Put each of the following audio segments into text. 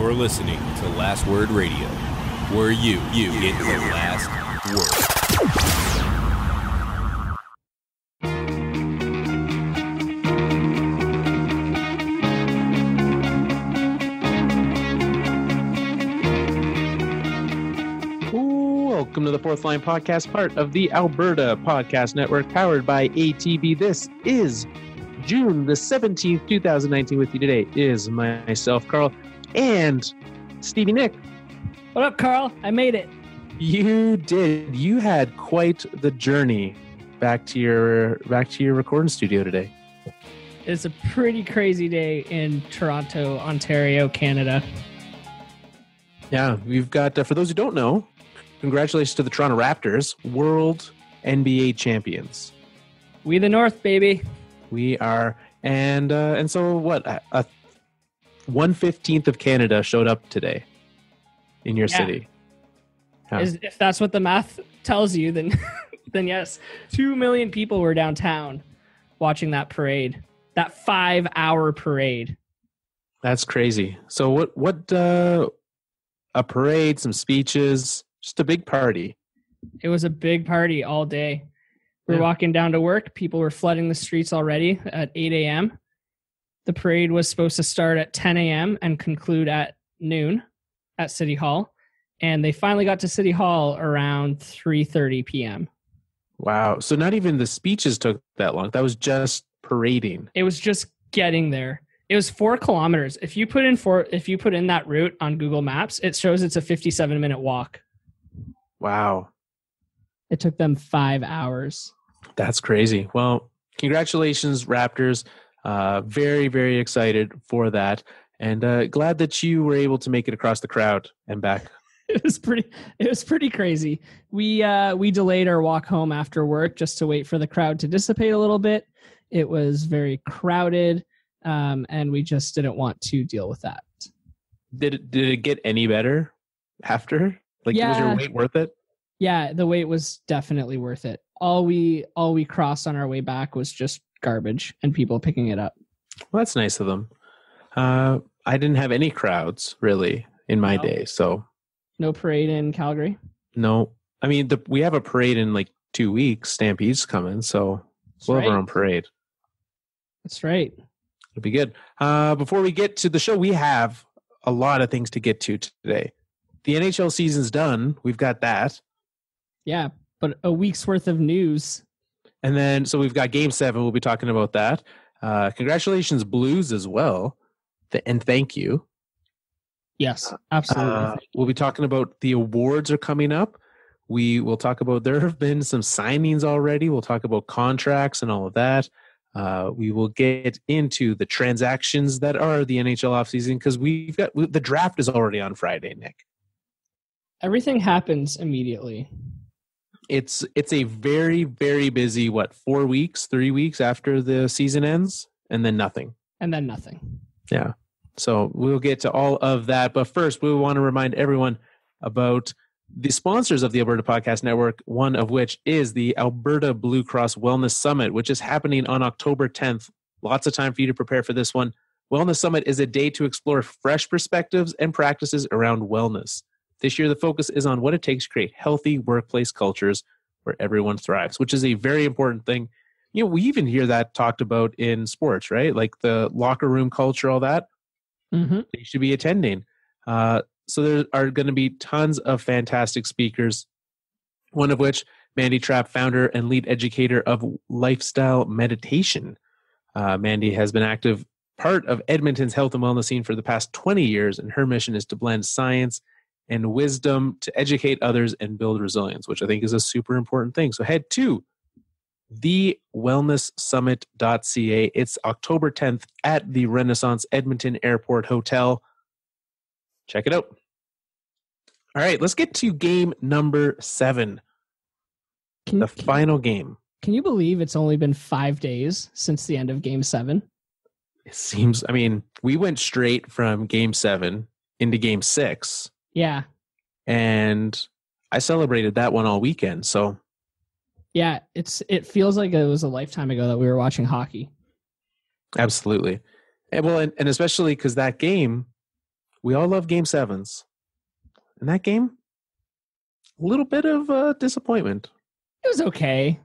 You're listening to Last Word Radio, where you get the last word. Welcome to the Fourth Line Podcast, part of the Alberta Podcast Network, powered by ATB. This is June the 17th, 2019. With you today is myself, Carl, and Stevie Nick. What up, Carl? I made it. You did. You had quite the journey back to your recording studio today. It's a pretty crazy day in Toronto, Ontario, Canada. Yeah, we've got, for those who don't know, congratulations to the Toronto Raptors, world NBA champions. We the North, baby. We are, and so what? 1/15 of Canada showed up today in your city. Huh. If that's what the math tells you, then then yes, 2 million people were downtown watching that parade, that 5-hour parade. That's crazy. So what? A parade, some speeches. Just a big party. It was a big party all day. We were walking down to work. People were flooding the streets already at 8 a.m. The parade was supposed to start at 10 a.m. and conclude at noon at City Hall. And they finally got to City Hall around 3:30 p.m. Wow. So not even the speeches took that long. That was just parading. It was just getting there. It was 4 kilometers. If you put in that route on Google Maps, it shows it's a 57-minute walk. Wow. It took them 5 hours. That's crazy. Well, congratulations, Raptors. Very, very excited for that. And glad that you were able to make it across the crowd and back. It was pretty crazy. We delayed our walk home after work just to wait for the crowd to dissipate a little bit. It was very crowded, and we just didn't want to deal with that. Did it get any better after? Was your wait worth it? Yeah, the wait was definitely worth it. All we crossed on our way back was just garbage and people picking it up. Well, that's nice of them. I didn't have any crowds really in my day, so no parade in Calgary. No, I mean we have a parade in like 2 weeks. Stampede's coming, so we'll have our own parade. That's right. It'll be good. Before we get to the show, we have a lot of things to get to today. The NHL season's done. We've got that. Yeah, but a week's worth of news. And then, so we've got Game 7. We'll be talking about that. Congratulations, Blues, as well. And thank you. Yes, absolutely. We'll be talking about the awards are coming up. We will talk about, there have been some signings already. We'll talk about contracts and all of that. We will get into the transactions that are the NHL offseason because the draft is already on Friday, Nick. Everything happens immediately. It's a very, very busy, 3 weeks after the season ends, and then nothing. Yeah. So we'll get to all of that. But first, we want to remind everyone about the sponsors of the Alberta Podcast Network, one of which is the Alberta Blue Cross Wellness Summit, which is happening on October 10th. Lots of time for you to prepare for this one. Wellness Summit is a day to explore fresh perspectives and practices around wellness. This year, the focus is on what it takes to create healthy workplace cultures where everyone thrives, which is a very important thing. You know, we even hear that talked about in sports, right? Like the locker room culture, all that. Mm-hmm. You should be attending. So there are going to be tons of fantastic speakers, one of which, Mandy Trapp, founder and lead educator of Lifestyle Meditation. Mandy has been active part of Edmonton's health and wellness scene for the past 20 years, and her mission is to blend science and wisdom to educate others and build resilience, which I think is a super important thing. So head to thewellnesssummit.ca. It's October 10th at the Renaissance Edmonton Airport Hotel. Check it out. All right, let's get to game number 7. The final game. Can you believe it's only been 5 days since the end of game 7? It seems, we went straight from game 7 into game 6. Yeah. And I celebrated that one all weekend. So yeah, it feels like it was a lifetime ago that we were watching hockey. Absolutely. And especially because that game we all love Game 7s. And that game, a little bit of disappointment. It was okay.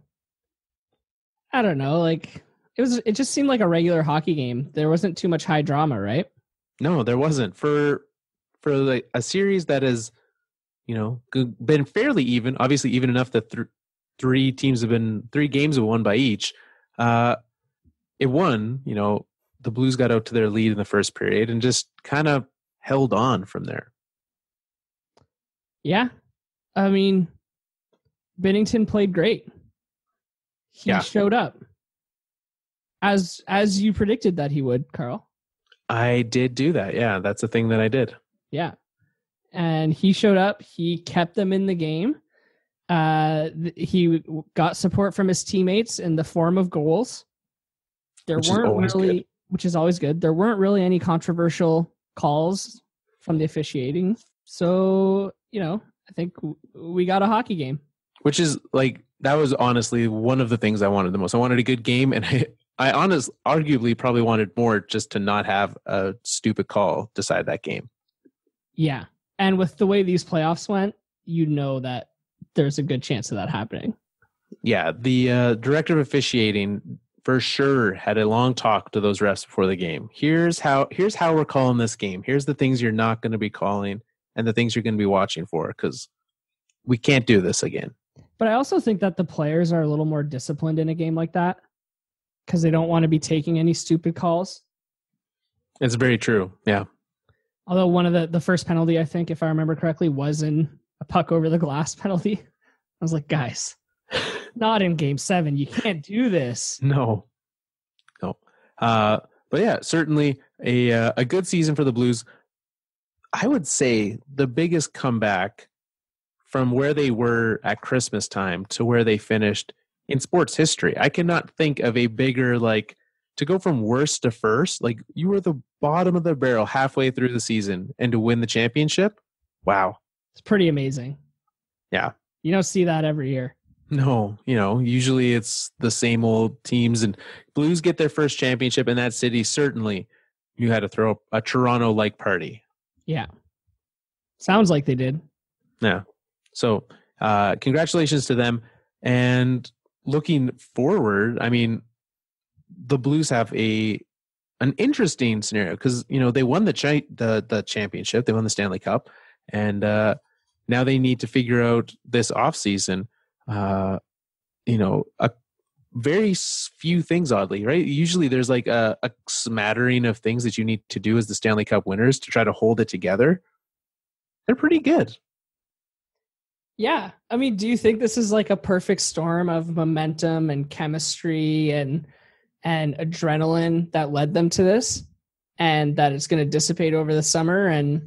I don't know. Like it just seemed like a regular hockey game. There wasn't too much high drama, right? No, there wasn't. For like a series that has, been fairly even, obviously even enough that three games have won by each. It won, the Blues got out to their lead in the first period and just kind of held on from there. Yeah. I mean, Binnington played great. He showed up as you predicted that he would, Carl. I did do that. Yeah, that's a thing that I did. Yeah. And he showed up. He kept them in the game. He got support from his teammates in the form of goals. Which is always good. There weren't really any controversial calls from the officiating. So, I think we got a hockey game. Which is that was honestly one of the things I wanted the most. I wanted a good game, and I arguably probably wanted more just to not have a stupid call decide that game. Yeah. And with the way these playoffs went, that there's a good chance of that happening. Yeah. The director of officiating for sure had a long talk to those refs before the game. Here's how we're calling this game. Here's the things you're not going to be calling and the things you're going to be watching for, because we can't do this again. But I also think that the players are a little more disciplined in a game like that because they don't want to be taking any stupid calls. It's very true. Yeah. Although one of the first penalty, I think, if I remember correctly, was in a puck over the glass penalty. I was like, guys, not in Game 7. You can't do this. No. But yeah, certainly a good season for the Blues. I would say the biggest comeback from where they were at Christmas time to where they finished in sports history. I cannot think of a bigger, to go from worst to first, you were the bottom of the barrel halfway through the season and to win the championship. Wow. It's pretty amazing. Yeah. You don't see that every year. No, usually it's the same old teams, and Blues get their first championship in that city. Certainly you had to throw a Toronto-like party. Yeah. Sounds like they did. Yeah. So congratulations to them. And looking forward, I mean, the Blues have an interesting scenario because, they won the championship. They won the Stanley Cup. And now they need to figure out this offseason, a very few things, oddly, right? Usually there's a smattering of things that you need to do as the Stanley Cup winners to try to hold it together. They're pretty good. Yeah. I mean, do you think this is a perfect storm of momentum and chemistry and adrenaline that led them to this, and that it's going to dissipate over the summer?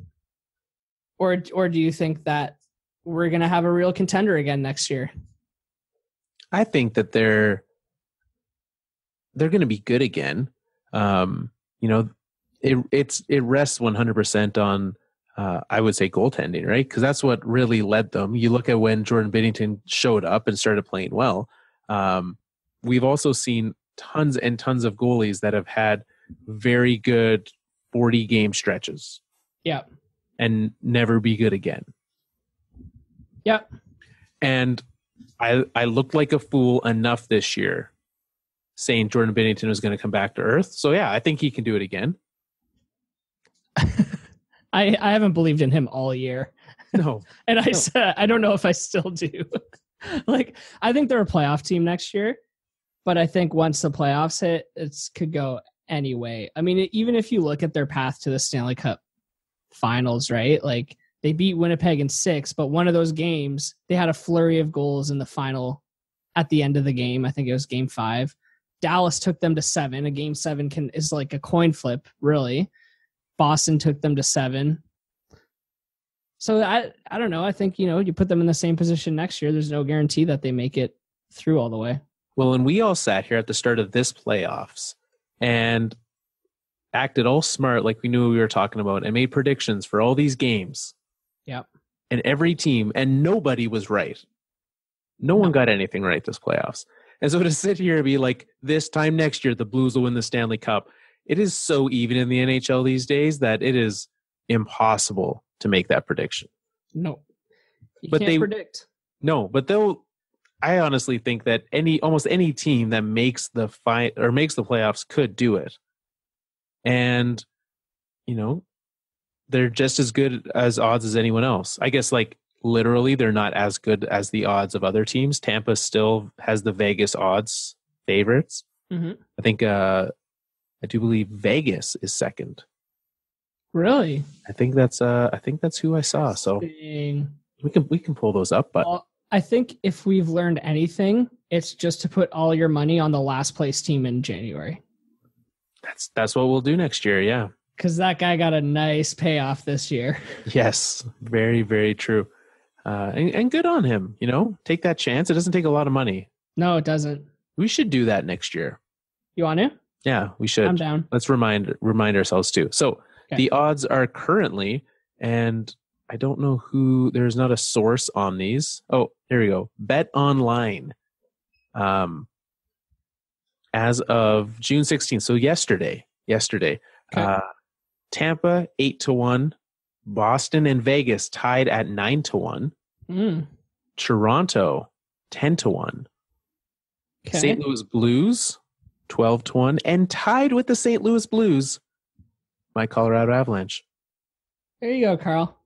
Or do you think that we're going to have a real contender again next year? I think that they're going to be good again. It rests 100% on, I would say, goaltending, right? Because that's what really led them. You look at when Jordan Binnington showed up and started playing well. We've also seen tons and tons of goalies that have had very good 40-game stretches. Yeah. And never be good again. Yeah. And I looked like a fool enough this year saying Jordan Binnington was going to come back to earth. So yeah, I think he can do it again. I haven't believed in him all year. No. And I don't know if I still do. I think they're a playoff team next year, but I think once the playoffs hit, it could go any way. I mean, even if you look at their path to the Stanley Cup Finals, right? They beat Winnipeg in 6, but one of those games, they had a flurry of goals in the final at the end of the game. I think it was Game 5. Dallas took them to 7. A Game 7 is like a coin flip, really. Boston took them to 7. So I don't know. I think, you put them in the same position next year. There's no guarantee that they make it through all the way. Well, and we all sat here at the start of this playoffs and acted all smart like we knew what we were talking about and made predictions for all these games. Yep. And every team, and nobody was right. No one got anything right this playoffs. And so to sit here and be like, this time next year, the Blues will win the Stanley Cup. It is so even in the NHL these days that it is impossible to make that prediction. No. You can't predict. No, but I honestly think that almost any team that makes the playoffs could do it. And, they're just as good as odds as anyone else. I guess, like, literally they're not as good as the odds of other teams. Tampa still has the Vegas odds favorites. Mm-hmm. I think, I do believe Vegas is second. Really? I think that's who I saw. So we can pull those up, but well, I think if we've learned anything, it's just to put all your money on the last place team in January. That's what we'll do next year, yeah. Because that guy got a nice payoff this year. Yes, very, very true. And good on him, take that chance. It doesn't take a lot of money. No, it doesn't. We should do that next year. You want to? Yeah, we should. I'm down. Let's remind ourselves too. So okay. The odds are currently, and I don't know there's not a source on these. Oh, here we go. Bet Online. As of June 16th, so yesterday, okay. Tampa 8-1, Boston and Vegas tied at 9-1, Toronto 10-1, okay. St. Louis Blues 12-1, and tied with the St. Louis Blues, my Colorado Avalanche. There you go, Carl.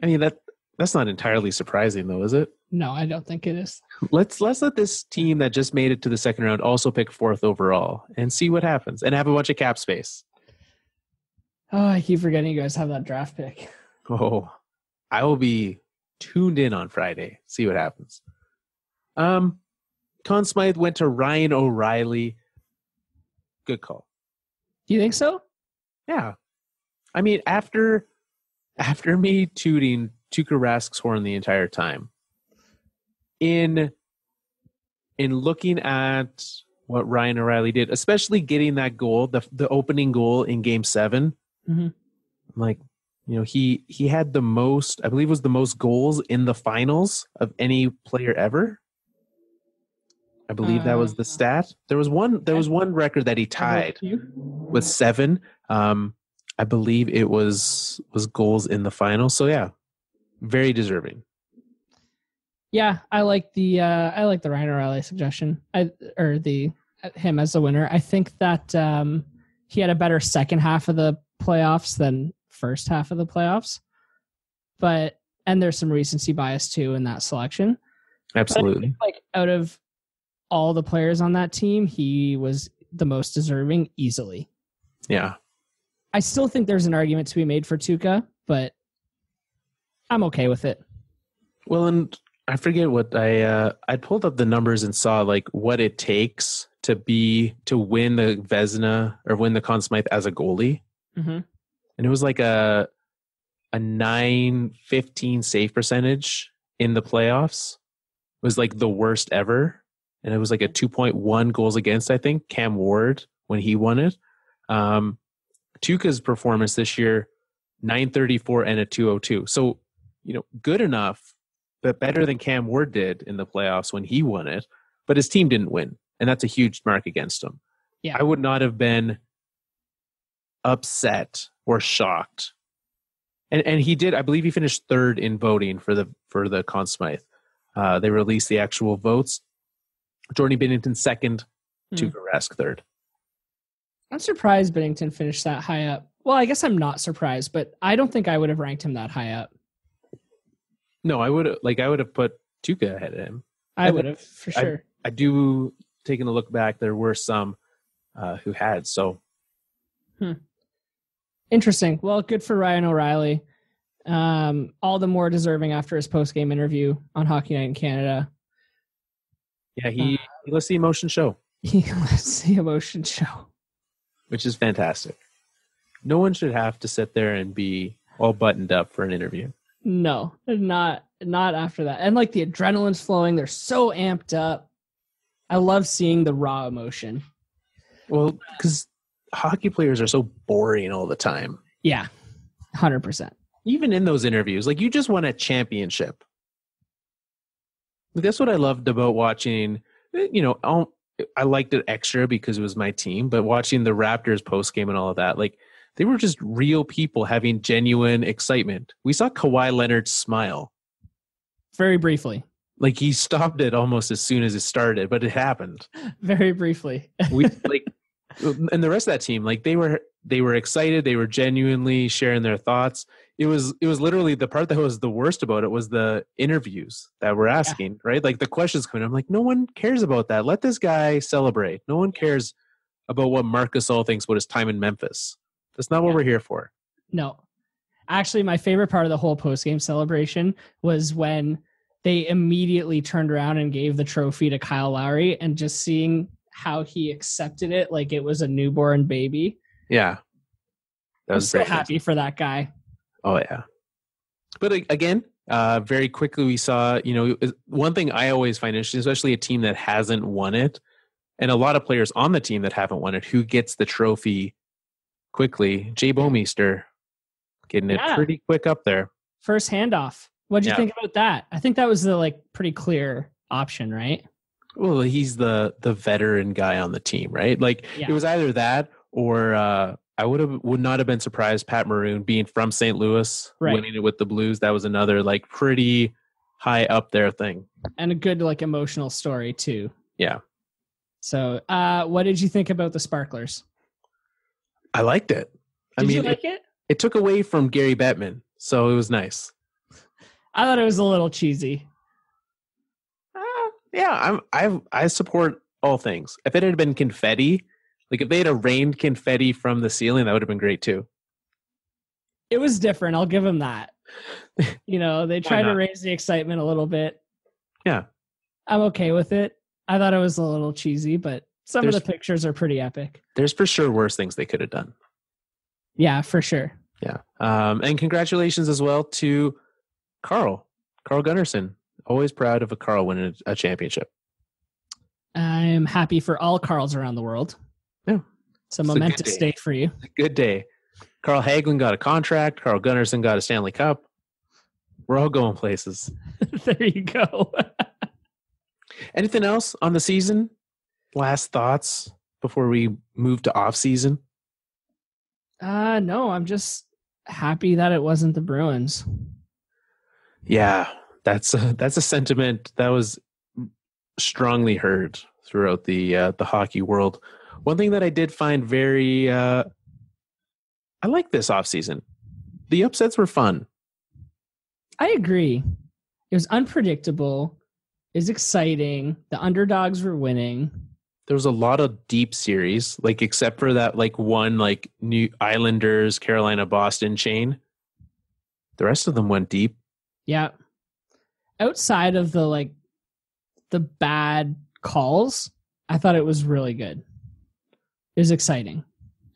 I mean that's not entirely surprising, though, is it? No, I don't think it is. Let's let this team that just made it to the second round also pick fourth overall and see what happens, and have a bunch of cap space. Oh, I keep forgetting you guys have that draft pick. Oh, I will be tuned in on Friday. See what happens. Conn Smythe went to Ryan O'Reilly. Good call. Do you think so? Yeah. I mean, after me tooting Tuukka Rask's horn the entire time, in looking at what Ryan O'Reilly did, especially getting that goal, the opening goal in Game 7, mm-hmm. like, he had the most, I believe it was the most goals in the finals of any player ever. I believe that was the stat. There was one record that he tied with 7. I believe it was goals in the final. So yeah, very deserving. Yeah, I like the Ryan O'Reilly suggestion. Him as the winner. I think that he had a better second half of the playoffs than first half of the playoffs. And there's some recency bias too in that selection. Absolutely. Like, out of all the players on that team, he was the most deserving easily. Yeah. I still think there's an argument to be made for Tuukka, but I'm okay with it. Well, and I forget what I pulled up the numbers and saw like what it takes to win the Vezina or win the Conn Smythe as a goalie. Mm-hmm. And it was like a 915 save percentage in the playoffs. It was like the worst ever. And it was like a 2.1 goals against, I think, Cam Ward when he won it. Tuukka's performance this year, 934 and a 202. So, good enough, but better than Cam Ward did in the playoffs when he won it. But his team didn't win. And that's a huge mark against him. Yeah. I would not have been upset or shocked. And he did, I believe he finished third in voting for the Conn Smythe. They released the actual votes. Jordan Binnington second, Tuukka Rask third. I'm surprised Binnington finished that high up. Well, I guess I'm not surprised, but I don't think I would have ranked him that high up. No, I would have put Tuukka ahead of him. I would have, for sure. I do, taking a look back, there were some who had, so. Interesting. Well, good for Ryan O'Reilly. All the more deserving after his post-game interview on Hockey Night in Canada. Yeah, he lets the emotion show. He lets the emotion show. Which is fantastic. No one should have to sit there and be all buttoned up for an interview. No, not after that. And like the adrenaline's flowing. They're so amped up. I love seeing the raw emotion. Well, because hockey players are so boring all the time. Yeah, 100%. Even in those interviews, like you just won a championship. That's what I loved about watching, I liked it extra because it was my team, but watching the Raptors post game and all of that, like they were just real people having genuine excitement. We saw Kawhi Leonard smile. Very briefly. Like he stopped it almost as soon as it started, but it happened. Very briefly. And the rest of that team, like they were excited. They were genuinely sharing their thoughts. It was literally the part that was the worst about it was the interviews that we're asking, right? Like the questions coming. I'm like, no one cares about that. Let this guy celebrate. No one cares about what Marc Gasol thinks about his time in Memphis. That's not what we're here for. No. Actually, my favorite part of the whole post-game celebration was when they immediately turned around and gave the trophy to Kyle Lowry, and just seeing how he accepted it like it was a newborn baby. Yeah. I was so happy for that guy. Oh, yeah. But again, very quickly we saw, one thing I always find interesting, especially a team that hasn't won it, and a lot of players on the team that haven't won it, who gets the trophy quickly. Jay Bouwmeester getting it pretty quick up there. First handoff. What'd you think about that? I think that was the pretty clear option, right? Well, he's the veteran guy on the team, right? It was either that or I would not have been surprised Pat Maroon being from St. Louis, winning it with the Blues. That was another pretty high up there thing. And a good emotional story too. Yeah. So what did you think about the Sparklers? I liked it. Did you like it? It took away from Gary Bettman, so it was nice. I thought it was a little cheesy. Yeah, I support all things. If it had been confetti, if they had rained confetti from the ceiling, that would have been great too. It was different. I'll give them that. They tried to raise the excitement a little bit. Yeah. I'm okay with it. I thought it was a little cheesy, but some of the pictures are pretty epic. There's for sure worse things they could have done. Yeah, for sure. Yeah. And congratulations as well to Carl Gunnarsson. Always proud of a Carl winning a championship. I'm happy for all Carls around the world. Yeah. It's a momentous day for you. It's a good day. Carl Hagelin got a contract. Carl Gunnarsson got a Stanley Cup. We're all going places. There you go. Anything else on the season? Last thoughts before we move to off season? No, I'm just happy that it wasn't the Bruins. Yeah, that's a sentiment that was strongly heard throughout the hockey world. One thing that I did find very I like this offseason. The upsets were fun. I agree. It was unpredictable. It was exciting. The underdogs were winning. There was a lot of deep series, except for that one New Islanders, Carolina, Boston chain. The rest of them went deep. Yeah. Outside of the bad calls, I thought it was really good. It was exciting.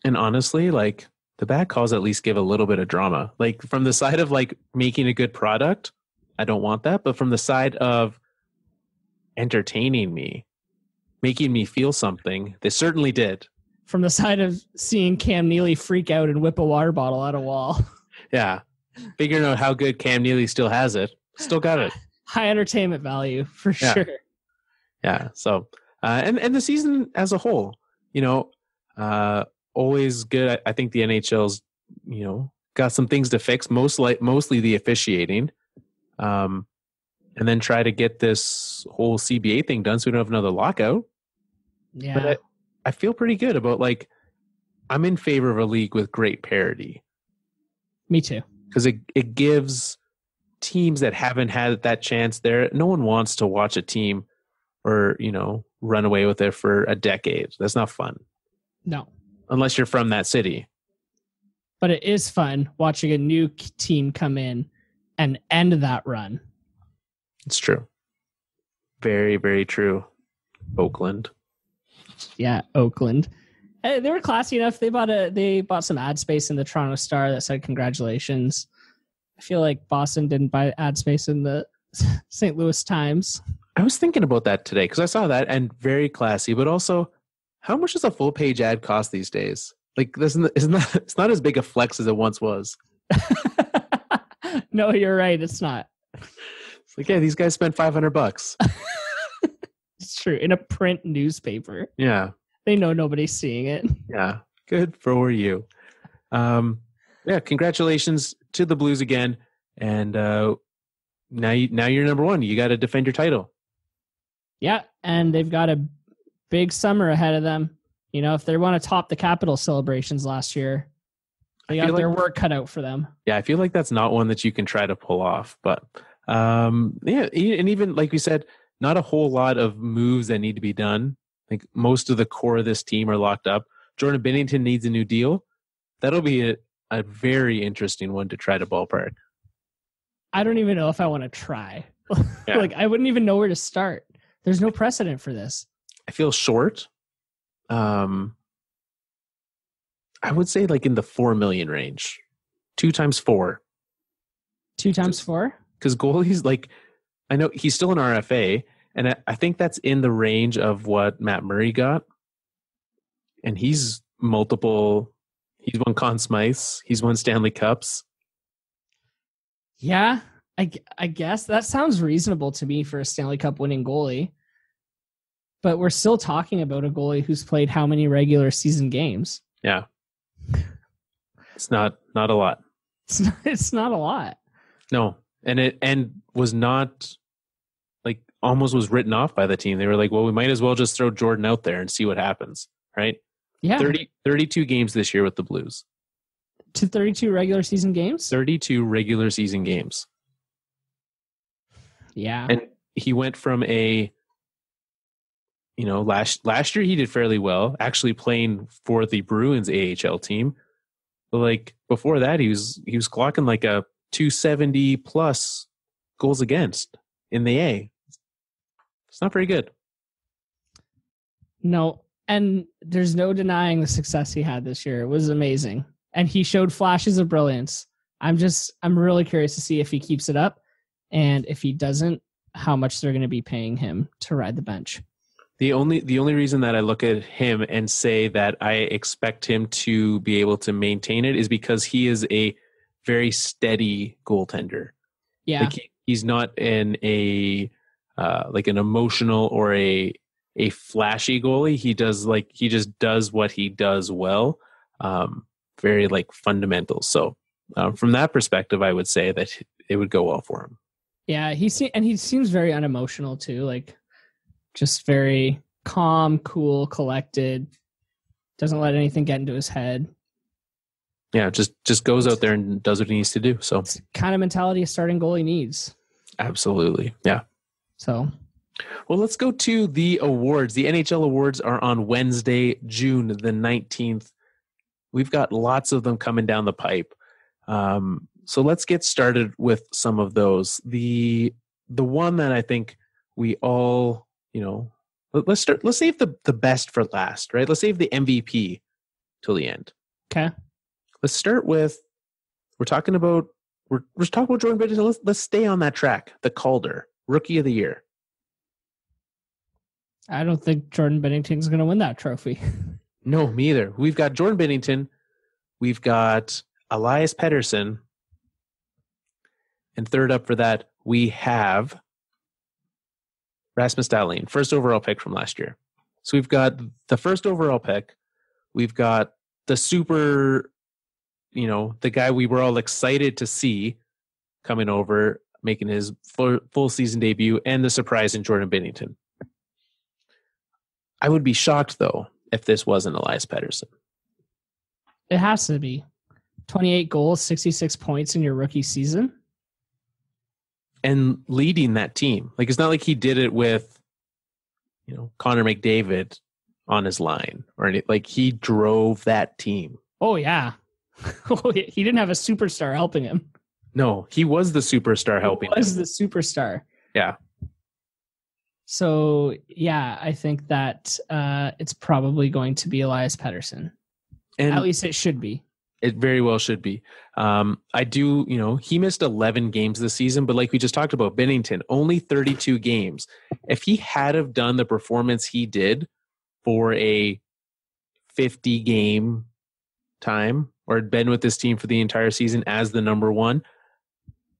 And honestly, the bad calls at least give a little bit of drama. From the side of making a good product, I don't want that. But from the side of entertaining me, making me feel something, they certainly did. From the side of seeing Cam Neely freak out and whip a water bottle at a wall. Yeah. Figuring out how good Cam Neely still has it. Still got it. High entertainment value for sure. Yeah. So, and the season as a whole, always good. I think the NHL's, got some things to fix, mostly the officiating. And then try to get this whole CBA thing done so we don't have another lockout. Yeah. But I feel pretty good about I'm in favor of a league with great parity. Me too. Because it gives teams that haven't had that chance there. No one wants to watch a team or, run away with it for a decade. That's not fun. No. Unless you're from that city. But it is fun watching a new team come in and end that run. It's true. Very, very true. Oakland. Yeah, Oakland. They were classy enough. They bought some ad space in the Toronto Star that said congratulations. I feel like Boston didn't buy ad space in the St. Louis Times. I was thinking about that today because I saw that, and very classy, but also how much does a full page ad cost these days? It's not as big a flex as it once was. No, you're right. It's not. It's yeah, these guys spent $500. It's true. In a print newspaper. Yeah. They know nobody's seeing it. Yeah. Good for you. Yeah, congratulations to the Blues again. And now you're number one. You got to defend your title. Yeah, and they've got a big summer ahead of them. You know, if they want to top the Capitol celebrations last year, they got their work cut out for them. Yeah, I feel like that's not one that you can try to pull off. But yeah, and even like we said, not a whole lot of moves that need to be done. Like most of the core of this team are locked up. Jordan Binnington needs a new deal. That'll be a very interesting one to try to ballpark. I don't even know if I want to try. Yeah. Like, I wouldn't even know where to start. There's no precedent for this. I feel short. I would say like in the 4 million range. 2 times 4. 2 times 4? Because goalies, like, I know he's still an RFA, and I think that's in the range of what Matt Murray got. And he's multiple. He's won Conn Smythes. He's won Stanley Cups. Yeah, I guess that sounds reasonable to me for a Stanley Cup winning goalie. But we're still talking about a goalie who's played how many regular season games? Yeah. It's not a lot. It's not a lot. No. And was not like almost was written off by the team. They were like, well, we might as well just throw Jordan out there and see what happens. Right? Yeah. 32 games this year with the Blues. To 32 regular season games? 32 regular season games. Yeah. And he went from last year he did fairly well, actually playing for the Bruins AHL team. But like before that, he was clocking like a 270 plus goals against in the A. It's not very good. No, and there's no denying the success he had this year. It was amazing. And he showed flashes of brilliance. I'm really curious to see if he keeps it up, and if he doesn't, how much they're going to be paying him to ride the bench. The only reason that I look at him and say that I expect him to be able to maintain it is because he is a very steady goaltender. Yeah. Like he's not an emotional or a flashy goalie. He just does what he does well. Very like fundamental. So from that perspective, I would say that it would go well for him. Yeah, he seems very unemotional too. Like, just very calm, cool, collected. Doesn't let anything get into his head. Yeah, just goes out there and does what he needs to do. So it's the kind of mentality a starting goalie needs. Absolutely. Yeah. So, well, let's go to the awards. The NHL Awards are on Wednesday, June the 19th. We've got lots of them coming down the pipe. So let's get started with some of those. The one that I think we all, let's save the best for last, right? Let's save the MVP till the end. Okay. Let's start with, we're talking about Jordan Binnington. Let's stay on that track. The Calder, Rookie of the Year. I don't think Jordan Binnington's going to win that trophy. No, me either. We've got Jordan Binnington. We've got Elias Pettersson. And third up for that, we have Rasmus Dahlin, first overall pick from last year. So we've got the first overall pick. We've got the super, the guy we were all excited to see coming over, making his full season debut, and the surprise in Jordan Binnington. I would be shocked, though, if this wasn't Elias Pettersson. It has to be. 28 goals, 66 points in your rookie season. And leading that team. Like, it's not like he did it with, Connor McDavid on his line or anything. Like, he drove that team. Oh, yeah. He didn't have a superstar helping him. No, he was the superstar helping him. He was the superstar. Yeah. So, yeah, I think that it's probably going to be Elias Pettersson. And at least it should be. It very well should be. I do, he missed 11 games this season, but like we just talked about, Binnington, only 32 games. If he had have done the performance he did for a 50-game time or had been with this team for the entire season as the number one,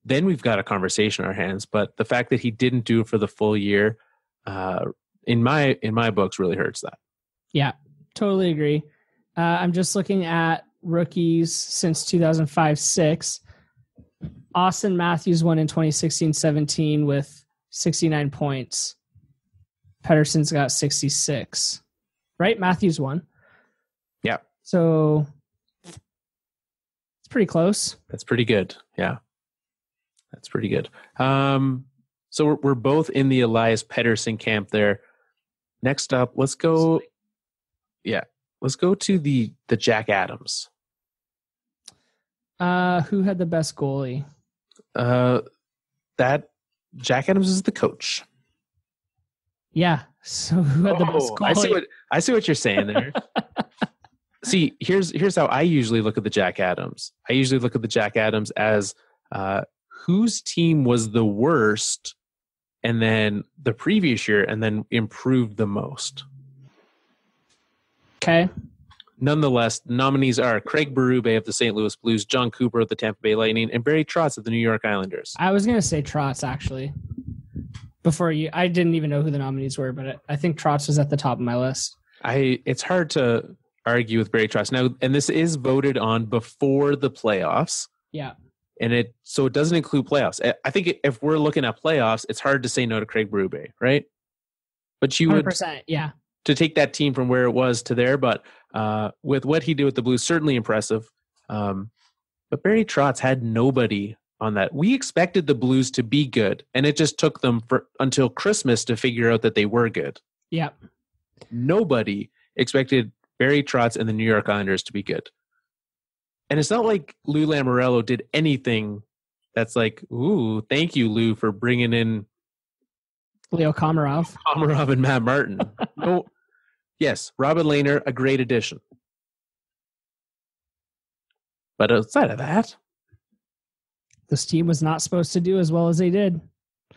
then we've got a conversation on our hands. But the fact that he didn't do it for the full year, in my books, really hurts that. Yeah, totally agree. I'm just looking at rookies since 2005-06. Austin Matthews won in 2016-17 with 69 points. Pettersson's got 66. Right? Matthews won. Yeah. So it's pretty close. That's pretty good. Yeah. That's pretty good. So we're both in the Elias Pettersson camp there. Next up, let's go. Yeah. Let's go to the Jack Adams. Who had the best goalie? That Jack Adams is the coach. Yeah. So who had the best goalie? I see what you're saying there. See, here's how I usually look at the Jack Adams. I usually look at the Jack Adams as whose team was the worst, and then the previous year, and then improved the most. Okay. Nonetheless, nominees are Craig Berube of the St. Louis Blues, John Cooper of the Tampa Bay Lightning, and Barry Trotz of the New York Islanders. I was going to say Trotz, actually. I didn't even know who the nominees were, but I think Trotz was at the top of my list. It's hard to argue with Barry Trotz. Now, and this is voted on before the playoffs. Yeah. And so it doesn't include playoffs. I think if we're looking at playoffs, it's hard to say no to Craig Berube, right? But you 100%, yeah. To take that team from where it was to there, but with what he did with the Blues, certainly impressive. But Barry Trotz had nobody on that. We expected the Blues to be good, and it just took them until Christmas to figure out that they were good. Yeah. Nobody expected Barry Trotz and the New York Islanders to be good. And it's not like Lou Lamoriello did anything that's like, ooh, thank you, Lou, for bringing in Leo Komarov and Matt Martin. No. Yes, Robin Lehner, a great addition. But outside of that, this team was not supposed to do as well as they did.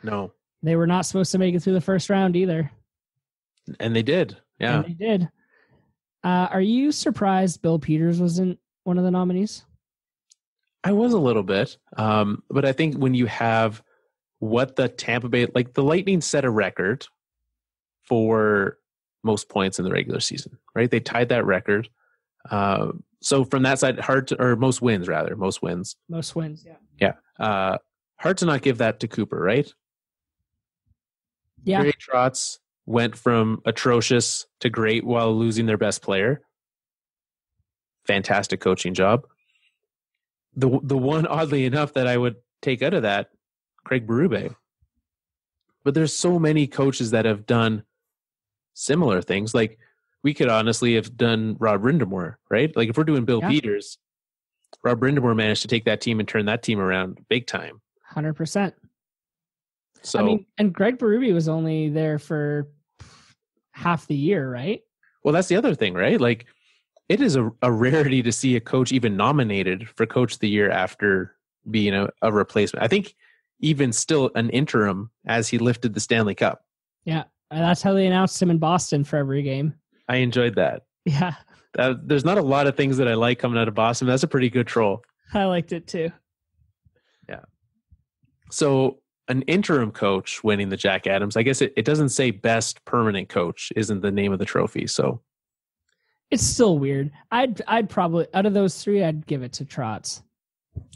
No. They were not supposed to make it through the first round either. And they did. Yeah. And they did. Are you surprised Bill Peters wasn't one of the nominees? I was a little bit. But I think when you have what the Tampa Bay, like the Lightning set a record for most points in the regular season, right? They tied that record. So from that side, most wins. Most wins, yeah. Yeah. Hard to not give that to Cooper, right? Yeah. Barry Trotz went from atrocious to great while losing their best player. Fantastic coaching job. The one, oddly enough, that I would take out of that, Craig Berube. But there's so many coaches that have done similar things. Like, we could honestly have done Rob Brind'Amour, right? Like, if we're doing Bill Peters, Rob Brind'Amour managed to take that team and turn that team around big time. 100%. So, I mean, and Greg Berube was only there for half the year, right? Well, that's the other thing, right? Like, it is a rarity to see a coach even nominated for Coach of the Year after being a replacement. I think even still an interim as he lifted the Stanley Cup. Yeah, and that's how they announced him in Boston for every game. I enjoyed that. Yeah. There's not a lot of things that I like coming out of Boston. That's a pretty good troll. I liked it too. Yeah. So an interim coach winning the Jack Adams, I guess it doesn't say best permanent coach isn't the name of the trophy. So it's still weird. I'd probably, out of those three, I'd give it to Trotz.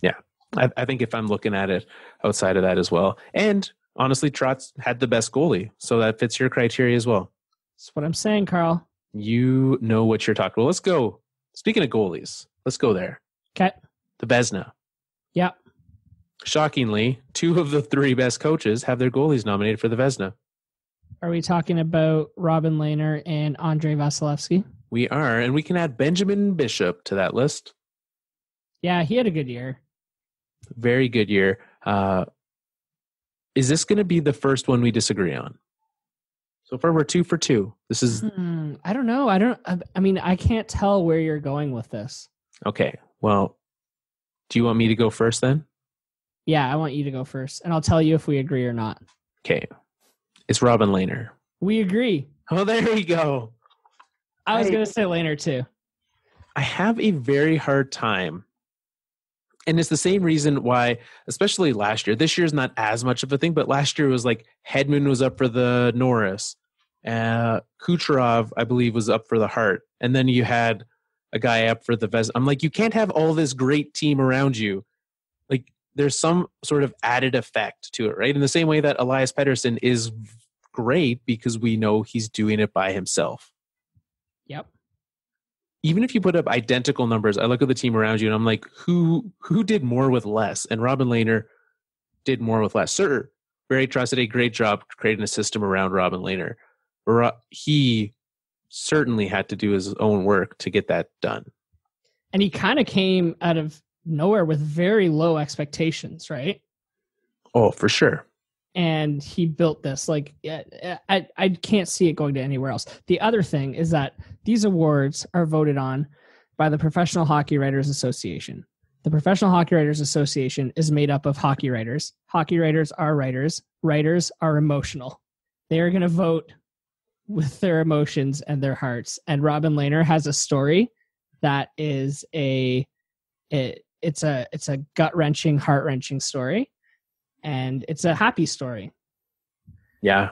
Yeah. I think if I'm looking at it outside of that as well. And honestly, Trotz had the best goalie. So that fits your criteria as well. That's what I'm saying, Carl. You know what you're talking about. Let's go. Speaking of goalies, let's go there. Okay. The Vezina. Yeah. Shockingly, 2 of the 3 best coaches have their goalies nominated for the Vezina. Are we talking about Robin Lehner and Andrei Vasilevsky? We are, and we can add Benjamin Bishop to that list. Yeah, he had a good year. Very good year. Is this going to be the first one we disagree on? So far, we're 2 for 2. This is... I don't know. I mean, I can't tell where you're going with this. Okay. Well, do you want me to go first then? Yeah, I want you to go first, and I'll tell you if we agree or not. Okay. It's Robin Lehner. We agree. Oh, there we go. I was going to say Lehner too. I have a very hard time. And it's the same reason why, especially last year, this year's not as much of a thing, but last year was like Hedman was up for the Norris. Kucherov, I believe, was up for the Hart. And then you had a guy up for the Vezina. I'm like, you can't have all this great team around you. Like, there's some sort of added effect to it, right? In the same way that Elias Pettersson is great because we know he's doing it by himself. Yep. Even if you put up identical numbers, I look at the team around you and I'm like, who did more with less? And Robin Lehner did more with less. Sir, Barry Trotz did a great job creating a system around Robin Lehner. He certainly had to do his own work to get that done. And he kind of came out of nowhere with very low expectations, right? Oh, for sure. And he built this. Like, I can't see it going to anywhere else. The other thing is that these awards are voted on by the Professional Hockey Writers Association. The Professional Hockey Writers Association is made up of hockey writers. Hockey writers are writers. Writers are emotional. They are going to vote with their emotions and their hearts. And Robin Lehner has a story that is it's a gut-wrenching, heart-wrenching story. And it's a happy story. Yeah.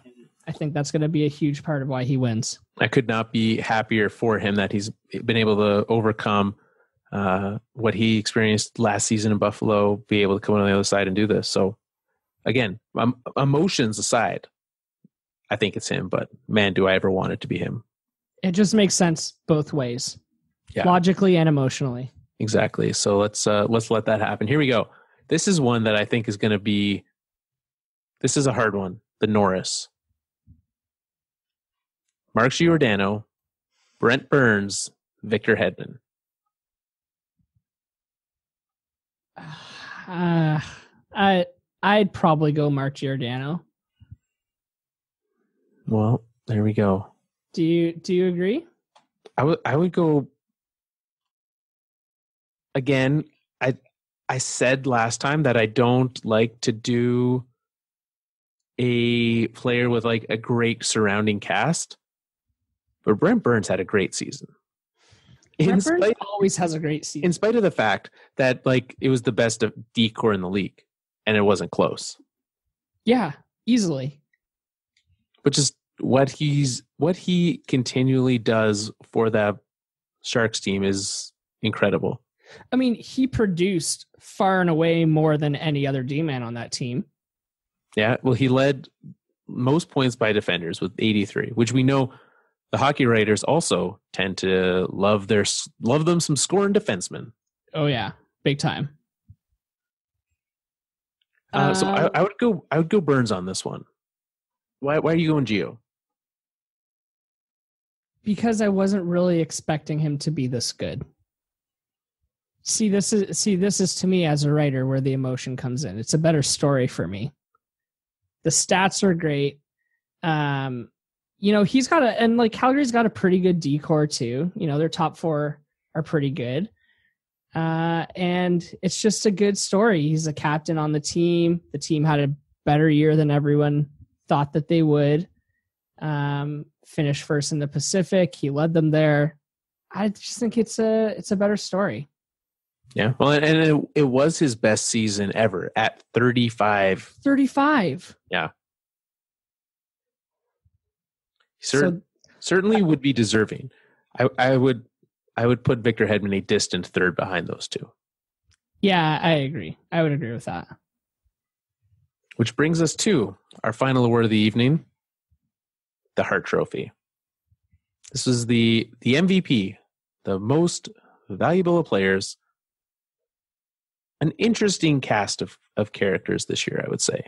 I think that's going to be a huge part of why he wins. I could not be happier for him that he's been able to overcome what he experienced last season in Buffalo, be able to come on the other side and do this. So again, emotions aside, I think it's him, but man, do I ever want it to be him. It just makes sense both ways, logically and emotionally. Exactly. So let's let that happen. Here we go. This is one that I think is going to be, this is a hard one. The Norris. Mark Giordano, Brent Burns, Victor Hedman. I'd probably go Mark Giordano. Well, there we go. Do you agree? I would go again. I said last time that I don't like to do a player with like a great surrounding cast, but Brent Burns had a great season. Brent Burns always has a great season. In spite of the fact that like it was the best of D-core in the league and it wasn't close. Yeah, easily. But just what he continually does for that Sharks team is incredible. I mean, he produced far and away more than any other D-man on that team. Yeah, well, he led most points by defenders with 83, which we know the hockey writers also tend to love them some scoring defensemen. Oh yeah, big time. So I would go Burns on this one. Why are you going Gio? Because I wasn't really expecting him to be this good. See, this is to me as a writer where the emotion comes in. It's a better story for me. The stats are great. He's got Calgary's got a pretty good D-core too. Their top four are pretty good. And it's just a good story. He's a captain on the team. The team had a better year than everyone thought that they would. Finished first in the Pacific. He led them there. I just think it's a better story. Yeah. Well, and it was his best season ever at 35. 35. Yeah. Certainly would be deserving. I would put Victor Hedman a distant third behind those two. Yeah, I agree. I would agree with that. Which brings us to our final award of the evening, the Hart Trophy. This is the MVP, the most valuable of players. An interesting cast of characters this year, I would say.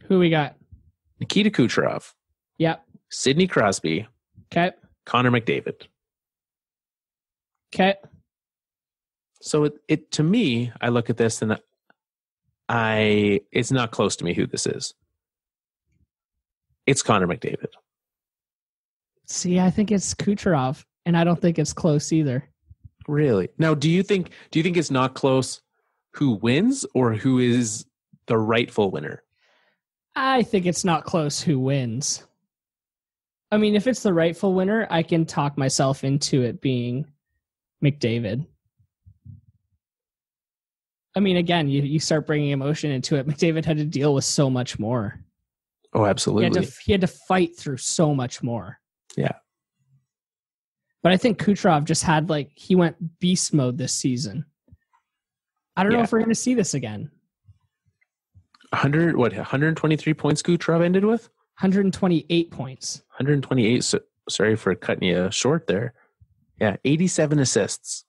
Who we got? Nikita Kucherov. Yep. Sidney Crosby. Okay. Connor McDavid. Okay. So it to me, I look at this and it's not close to me who this is. It's Connor McDavid. See, I think it's Kucherov, and I don't think it's close either. Really? Now, do you think it's not close who wins or who is the rightful winner? I think it's not close who wins. I mean, if it's the rightful winner, I can talk myself into it being McDavid. I mean, again, you start bringing emotion into it. McDavid had to deal with so much more. Oh, absolutely. He had to fight through so much more. Yeah. But I think Kucherov just had he went beast mode this season. I don't know if we're going to see this again. 123 points Kucherov ended with? 128 points. 128. So, sorry for cutting you short there. Yeah, 87 assists.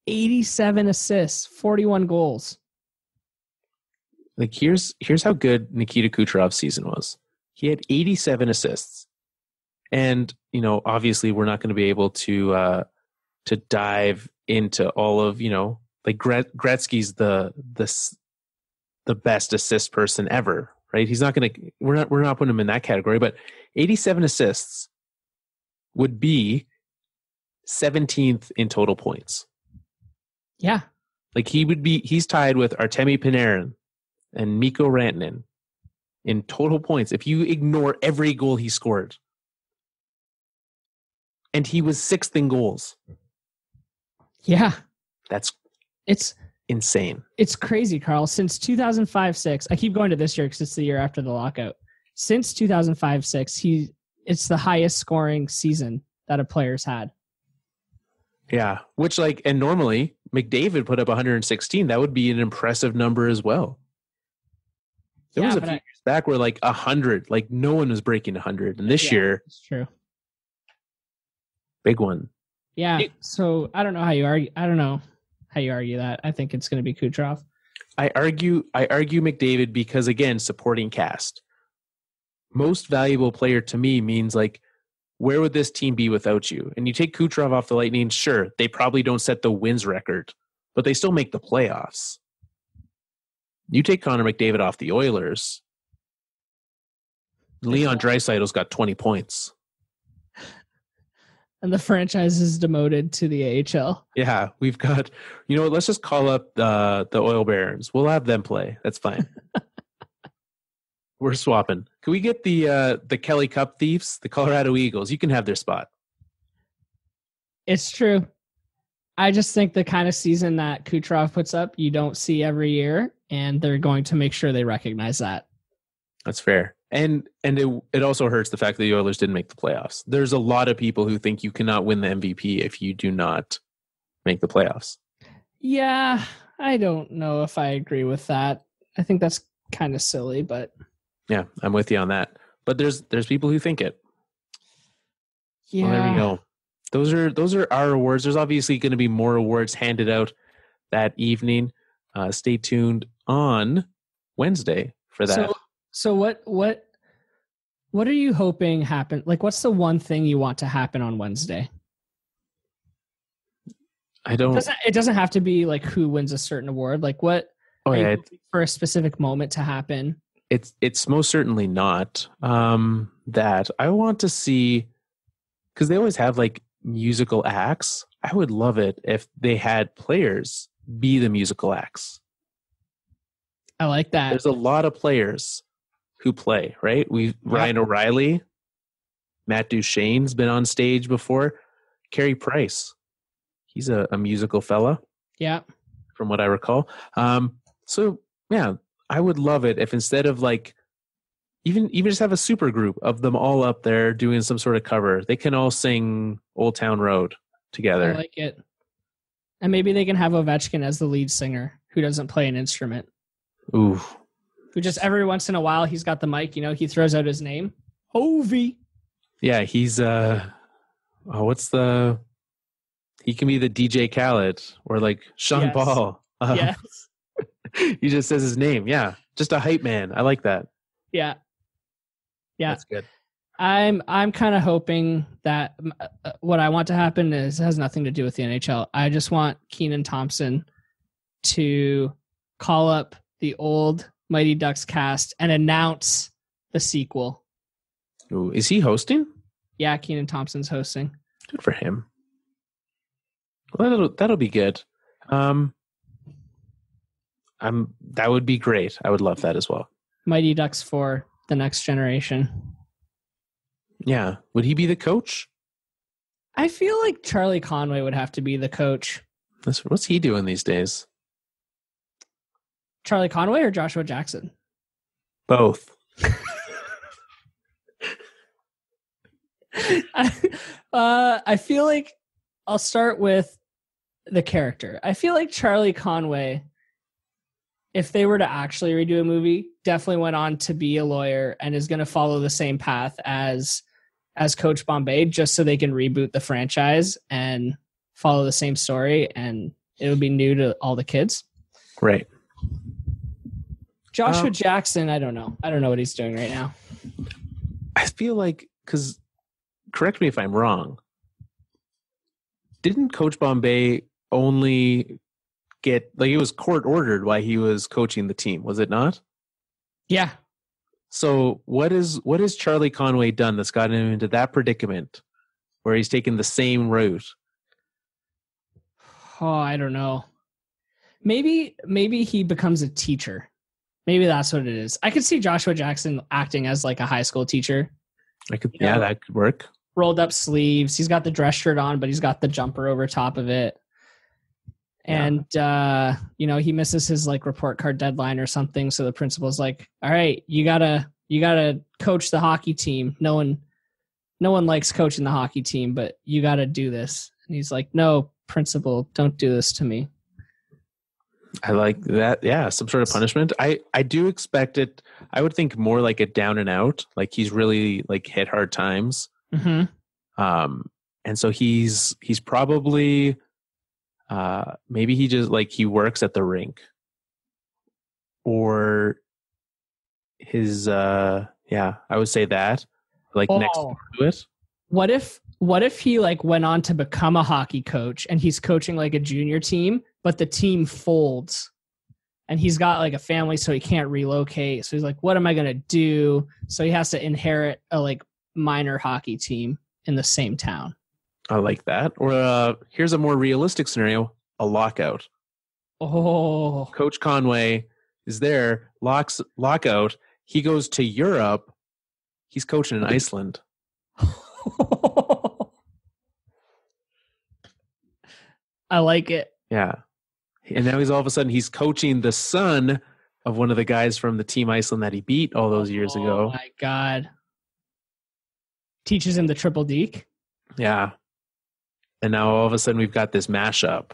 87 assists, 41 goals. Here's how good Nikita Kucherov's season was. He had 87 assists. And, obviously we're not going to be able to dive into all of, Gretzky's the best assist person ever, right? He's not going to, we're not putting him in that category, but 87 assists would be 17th in total points. Yeah. He's tied with Artemi Panarin and Mikko Rantanen in total points if you ignore every goal he scored. And he was 6th in goals. Yeah. It's insane. It's crazy, Carl. Since 2005-06, I keep going to this year because it's the year after the lockout. Since 2005-06, it's the highest scoring season that a player's had. Yeah, which and normally McDavid put up 116. That would be an impressive number as well. There was a few years back where 100, no one was breaking 100, and this year, it's true. Big one. Yeah. So I don't know how you argue. I don't know how you argue that. I think it's going to be Kucherov. I argue McDavid because, again, supporting cast. Most valuable player to me means where would this team be without you? And you take Kucherov off the Lightning, sure, they probably don't set the wins record, but they still make the playoffs. You take Connor McDavid off the Oilers, Leon Draisaitl's got 20 points. And the franchise is demoted to the AHL. Yeah, we've got, let's just call up the Oil Barons. We'll have them play. That's fine. We're swapping. Can we get the Kelly Cup Thieves, the Colorado Eagles? You can have their spot. It's true. I just think the kind of season that Kucherov puts up, you don't see every year, and they're going to make sure they recognize that. That's fair. And it also hurts the fact that the Oilers didn't make the playoffs. There's a lot of people who think you cannot win the MVP if you do not make the playoffs. Yeah, I don't know if I agree with that. I think that's kind of silly, but yeah, I'm with you on that. But there's people who think it. Yeah. Well, there we go. Those are our awards. There's obviously going to be more awards handed out that evening. Stay tuned on Wednesday for that. So what are you hoping happen? What's the one thing you want to happen on Wednesday? It doesn't have to be who wins a certain award. What for a specific moment to happen? It's most certainly not that. I want to see, because they always have musical acts. I would love it if they had players be the musical acts. I like that. There's a lot of players who play, right? Ryan O'Reilly, Matt Duchene's been on stage before. Carey Price, he's a musical fella. Yeah, from what I recall. So yeah, I would love it if instead of even just have a super group of them all up there doing some sort of cover. They can all sing Old Town Road together. I like it. And maybe they can have Ovechkin as the lead singer who doesn't play an instrument. Ooh. Who just every once in a while he's got the mic, he throws out his name. Ovi. Yeah, he's he can be the DJ Khaled or Sean Paul. Yes. He just says his name. Yeah. Just a hype man. I like that. Yeah. Yeah. That's good. I'm kind of hoping that what I want to happen has nothing to do with the NHL. I just want Keenan Thompson to call up the old Mighty Ducks cast and announce the sequel. Ooh, is he hosting? Yeah, Keenan Thompson's hosting. Good for him. Well, that'll be good. That would be great. I would love that as well. Mighty Ducks for the next generation. Yeah. Would he be the coach? I feel like Charlie Conway would have to be the coach. What's he doing these days? Charlie Conway or Joshua Jackson? Both. I feel like I'll start with the character. I feel like Charlie Conway, if they were to actually redo a movie, definitely went on to be a lawyer and is going to follow the same path as Coach Bombay, just so they can reboot the franchise and follow the same story, and it would be new to all the kids. Right. Joshua Jackson, I don't know. I don't know what he's doing right now. I feel like, because, correct me if I'm wrong, didn't Coach Bombay only get, like, it was court ordered while he was coaching the team, was it not? Yeah. So what is Charlie Conway done that's gotten him into that predicament where he's taken the same route? Oh, I don't know. Maybe he becomes a teacher. Maybe that's what it is. I could see Joshua Jackson acting as like a high school teacher. Yeah, that could work. Rolled up sleeves. He's got the dress shirt on, but he's got the jumper over top of it. And, he misses his like report card deadline or something. So the principal's like, all right, you gotta coach the hockey team. No one likes coaching the hockey team, but you gotta do this. And he's like, no, principal, don't do this to me. I like that. Yeah. Some sort of punishment. I do expect it. I would think more like a down and out, like he's really like hit hard times. Mm-hmm. And so he's probably, maybe he just like, he works at the rink or his, I would say that like next to it. What if he like went on to become a hockey coach and he's coaching like a junior team, but the team folds and he's got like a family, so he can't relocate. So he's like, what am I going to do? So he has to inherit a like minor hockey team in the same town. I like that. Or here's a more realistic scenario, a lockout. Oh, Coach Conway is there, lockout. He goes to Europe. He's coaching in Iceland. I like it. Yeah. And now he's all of a sudden he's coaching the son of one of the guys from the Team Iceland that he beat all those years ago. Oh my God. Teaches him the triple deke. Yeah. And now all of a sudden we've got this mashup.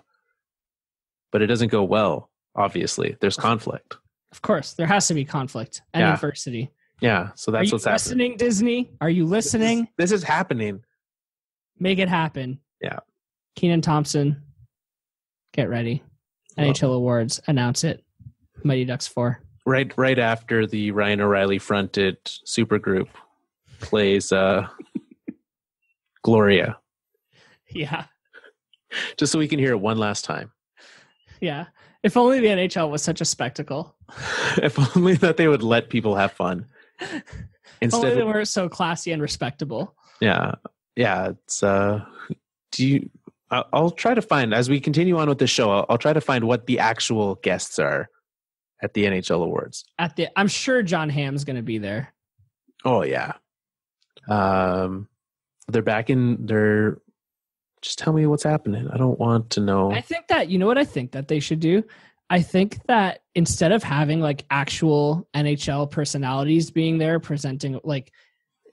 But it doesn't go well, obviously. There's conflict. Of course. There has to be conflict and adversity. Yeah. So that's what's happening. Are you listening, Disney? Are you listening? This is happening. Make it happen. Yeah. Kenan Thompson. Get ready. NHL Awards. Announce it. Mighty Ducks 4. Right after the Ryan O'Reilly fronted supergroup plays Gloria. Yeah. Just so we can hear it one last time. Yeah. If only the NHL was such a spectacle. If only that they would let people have fun. Instead only they were so classy and respectable. Yeah. Yeah. It's I'll try to find, as we continue on with the show, I'll try to find what the actual guests are at the NHL Awards. I'm sure John Hamm's going to be there. Oh yeah. They're back in their. Just tell me what's happening. I don't want to know. I think that, you know what I think that they should do? I think that instead of having like actual NHL personalities being there presenting like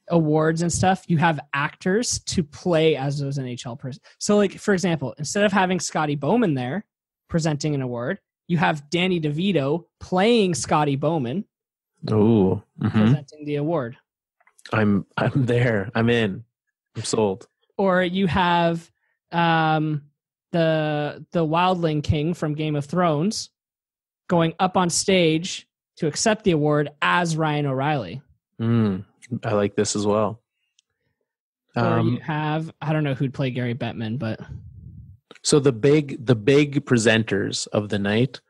awards and stuff, you have actors to play as those NHL persons. So like, for example, instead of having Scotty Bowman there presenting an award, you have Danny DeVito playing Scotty Bowman. Oh, presenting the award. I'm there. I'm in. I'm sold. Or you have the Wildling King from Game of Thrones going up on stage to accept the award as Ryan O'Reilly. I like this as well. Or you have, I don't know who'd play Gary Bettman, but so the big presenters of the night,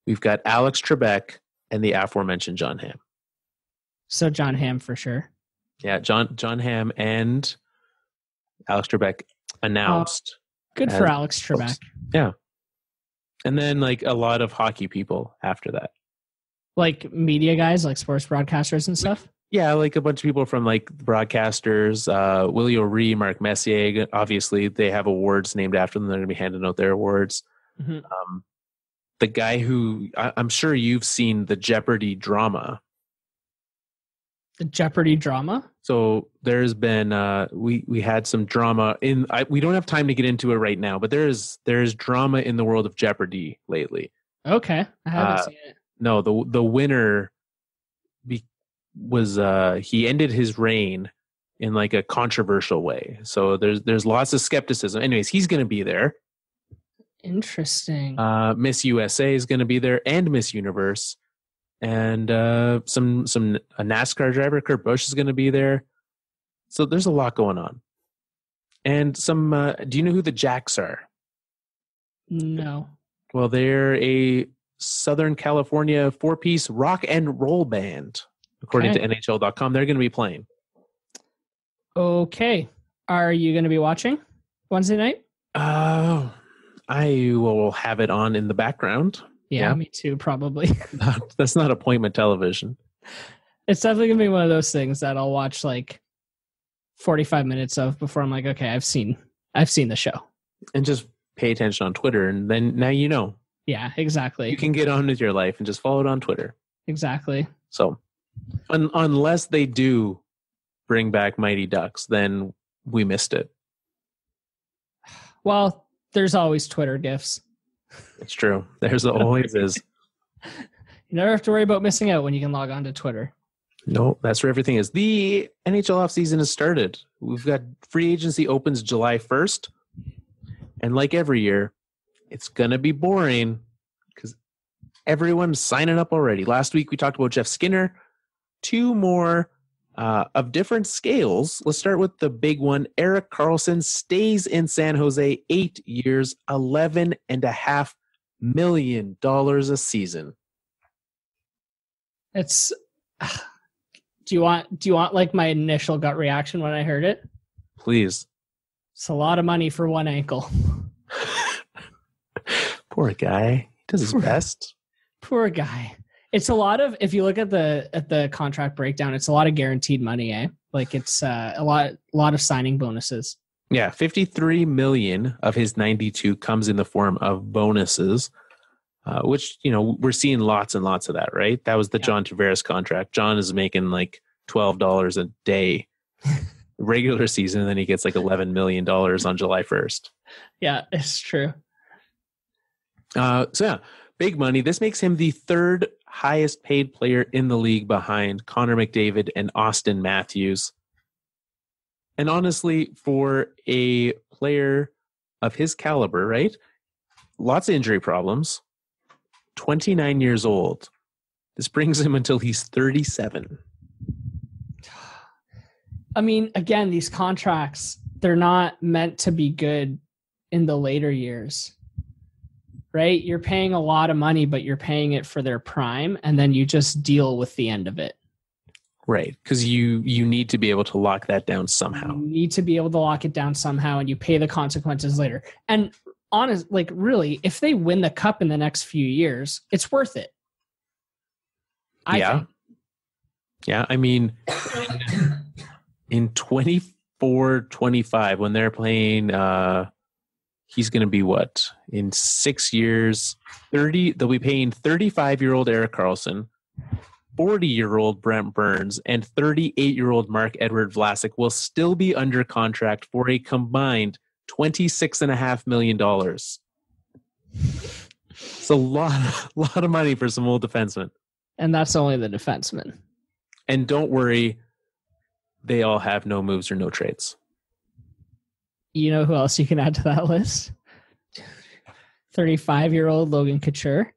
we've got Alex Trebek and the aforementioned John Hamm. So John Hamm for sure. Yeah, John Hamm and Alex Trebek announced. Good for Alex Trebek. Folks. Yeah. And then like a lot of hockey people after that. Like media guys, like sports broadcasters and stuff? Yeah, like a bunch of people from like broadcasters, Willie O'Ree, Mark Messier. Obviously, they have awards named after them. They're going to be handing out their awards. Mm-hmm. The guy who, I'm sure you've seen the Jeopardy drama. The Jeopardy drama? So there's been we had some drama in. We don't have time to get into it right now, but there's drama in the world of Jeopardy lately. Okay, I haven't seen it. No, the winner was he ended his reign in like a controversial way. So there's lots of skepticism. Anyways, he's going to be there. Interesting. Miss USA is going to be there, and Miss Universe. And a NASCAR driver, Kurt Busch, is going to be there. So there's a lot going on. And do you know who the Jacks are? No. Well, they're a Southern California 4-piece rock and roll band, according to NHL.com. They're going to be playing. Okay. Are you going to be watching Wednesday night? I will have it on in the background. Yeah, me too, probably. That's not appointment television. It's definitely going to be one of those things that I'll watch like 45 minutes of before I'm like, okay, I've seen the show. And just pay attention on Twitter, and then now you know. Yeah, exactly. You can get on with your life and just follow it on Twitter. Exactly. So unless they do bring back Mighty Ducks, then we missed it. Well, there's always Twitter GIFs. It's true. There's always is. You never have to worry about missing out when you can log on to Twitter. No, that's where everything is. The NHL offseason has started. We've got free agency opens July 1st. And like every year, it's going to be boring because everyone's signing up already. Last week, we talked about Jeff Skinner. 2 more of different scales. Let's start with the big one. Erik Karlsson stays in San Jose 8 years, $11.5 million a season. It's. Do you want like my initial gut reaction when I heard it? Please. It's a lot of money for one ankle. Poor guy. He does his best. Poor guy. It's a lot of, if you look at the contract breakdown, it's a lot of guaranteed money, eh? Like it's a lot of signing bonuses. Yeah, $53 million of his 92 comes in the form of bonuses, which, we're seeing lots and lots of that, right? That was the John Tavares contract. John is making like $12 a day regular season, and then he gets like $11 million on July 1st. Yeah, it's true. Big money. This makes him the 3rd highest paid player in the league behind Connor McDavid and Austin Matthews. And honestly, for a player of his caliber, right? Lots of injury problems. 29 years old. This brings him until he's 37. I mean, again, these contracts, they're not meant to be good in the later years. Right? You're paying a lot of money, but you're paying it for their prime, and then you just deal with the end of it. Right. Because you need to be able to lock that down somehow. You need to be able to lock it down somehow, and you pay the consequences later. And really, if they win the cup in the next few years, it's worth it. I think. Yeah. I mean, in 24-25, when they're playing, he's going to be what? In 6 years, 30. They'll be paying 35-year-old Erik Karlsson, 40-year-old Brent Burns, and 38-year-old Marc-Edouard Vlasic will still be under contract for a combined $26.5 million. It's a lot of money for some old defensemen. And that's only the defensemen. And don't worry, they all have no moves or no trades. You know who else you can add to that list? 35-year-old Logan Couture.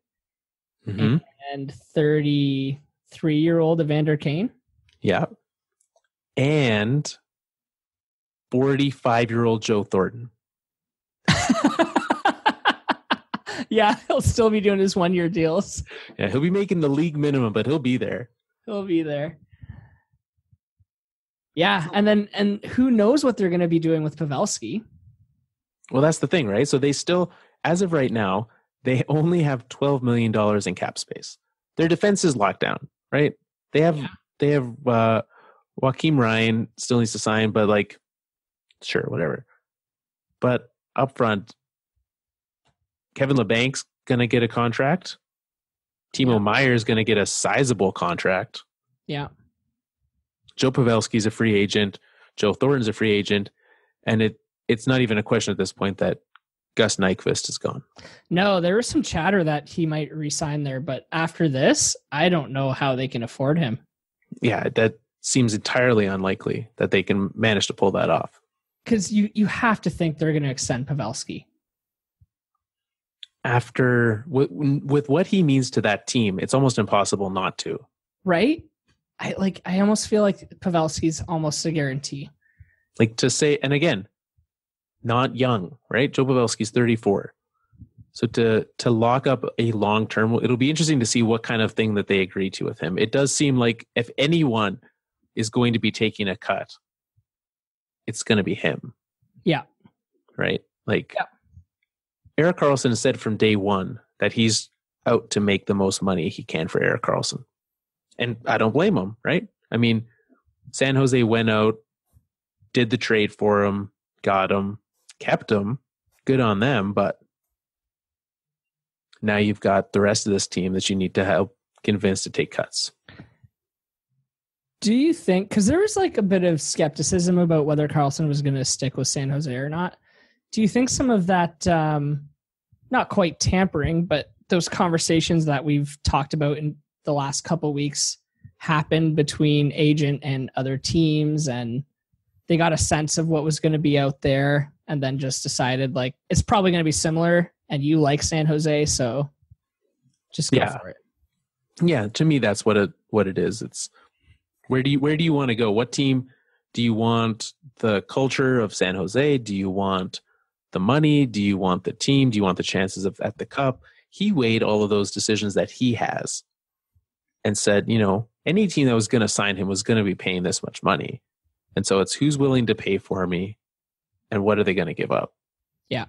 Mm-hmm. And 33-year-old Evander Kane. Yeah. And 45-year-old Joe Thornton. Yeah, he'll still be doing his 1-year deals. Yeah, he'll be making the league minimum, but he'll be there. He'll be there. Yeah, and who knows what they're going to be doing with Pavelski? Well, that's the thing, right? So they still, as of right now, they only have $12 million in cap space. Their defense is locked down, right? They have Joakim Ryan still needs to sign, but like, sure, whatever. But up front, Kevin LeBank's going to get a contract. Timo Meyer's going to get a sizable contract. Yeah. Joe Pavelski's a free agent. Joe Thornton's a free agent. And it's not even a question at this point that Gus Nyquist is gone. No, there was some chatter that he might resign there, but after this, I don't know how they can afford him. Yeah, that seems entirely unlikely that they can manage to pull that off. Because you have to think they're going to extend Pavelski. After with what he means to that team, it's almost impossible not to. Right? I almost feel like Pavelski's almost a guarantee. Like to say, and again, not young, right? Joe Pavelski's 34. So to lock up a long term, it'll be interesting to see what kind of thing that they agree to with him. It does seem like if anyone is going to be taking a cut, it's going to be him. Yeah. Right? Erik Karlsson said from day one that he's out to make the most money he can for Erik Karlsson. And I don't blame him, right? I mean, San Jose went out, did the trade for him, got him, kept him. Good on them, but now you've got the rest of this team that you need to help convince to take cuts. Do you think, because there was like a bit of skepticism about whether Karlsson was going to stick with San Jose or not. Do you think some of that, not quite tampering, but those conversations that we've talked about in the last couple of weeks happened between agent and other teams, and they got a sense of what was going to be out there and then just decided like, it's probably going to be similar and you like San Jose, so just go for it. Yeah. To me, that's what it is. It's where do you want to go? What team do you want? The culture of San Jose? Do you want the money? Do you want the team? Do you want the chances at the cup? He weighed all of those decisions that he has and said, any team that was going to sign him was going to be paying this much money. And so it's who's willing to pay for me and what are they going to give up? Yeah.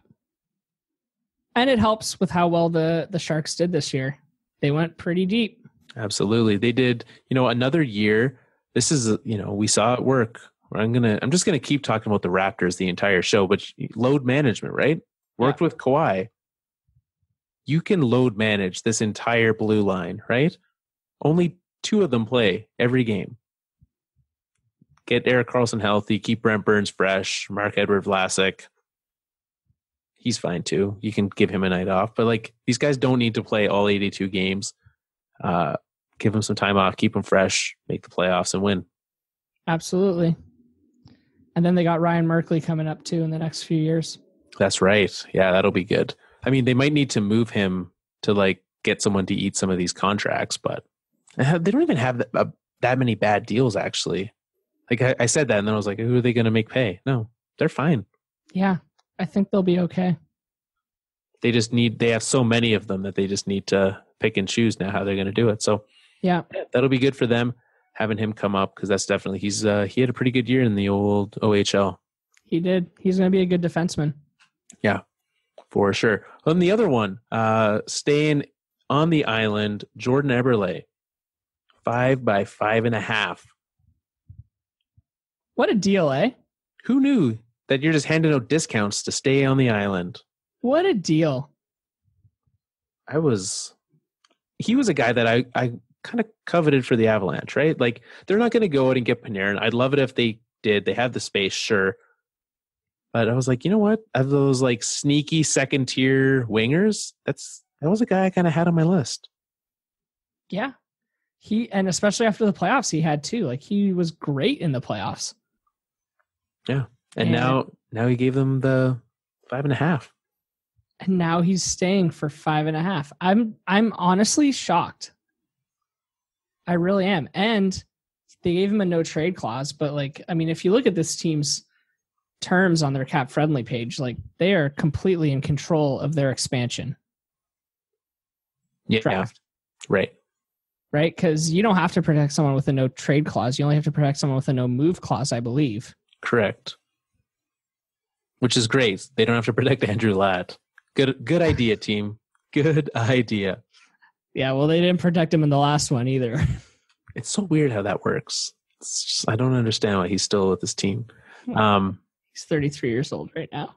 And it helps with how well the Sharks did this year. They went pretty deep. Absolutely. They did, another year. This is, we saw it work. I'm just going to keep talking about the Raptors the entire show, but load management, right? Worked with Kawhi. You can load manage this entire blue line, right? Only 2 of them play every game. Get Erik Karlsson healthy, keep Brent Burns fresh, Marc-Edouard Vlasic. He's fine too. You can give him a night off, but these guys don't need to play all 82 games. Give them some time off, keep them fresh, make the playoffs and win. Absolutely. And then they got Ryan Merkley coming up too in the next few years. That's right. Yeah, that'll be good. I mean, they might need to move him to get someone to eat some of these contracts, but they don't even have that many bad deals actually. I said that and then I was like, who are they going to make pay? No, they're fine. Yeah, I think they'll be okay. They have so many of them that they just need to pick and choose now how they're going to do it. So yeah, that'll be good for them having him come up because that's definitely, he had a pretty good year in the old OHL. He did. He's going to be a good defenseman. Yeah, for sure. On the other one, staying on the island, Jordan Eberle, 5 by 5.5. What a deal, eh? Who knew that you're just handing out discounts to stay on the island? What a deal. He was a guy that I kind of coveted for the Avalanche, right? They're not going to go out and get Panarin. I'd love it if they did. They have the space, sure. But I was like, you know what? Of those sneaky second tier wingers, that was a guy I kind of had on my list. Yeah. And especially after the playoffs he had too. He was great in the playoffs. Yeah. And now he gave them the 5.5. And now he's staying for 5.5. I'm honestly shocked. I really am. And they gave him a no trade clause, but if you look at this team's terms on their cap friendly page, they are completely in control of their expansion. Yeah. Draft. Right. Right? Because you don't have to protect someone with a no trade clause. You only have to protect someone with a no move clause, I believe. Correct. Which is great. They don't have to protect Andrew Ladd. Good idea, team. Good idea. Yeah, well, they didn't protect him in the last one either. It's so weird how that works. I don't understand why he's still with this team. He's 33 years old right now.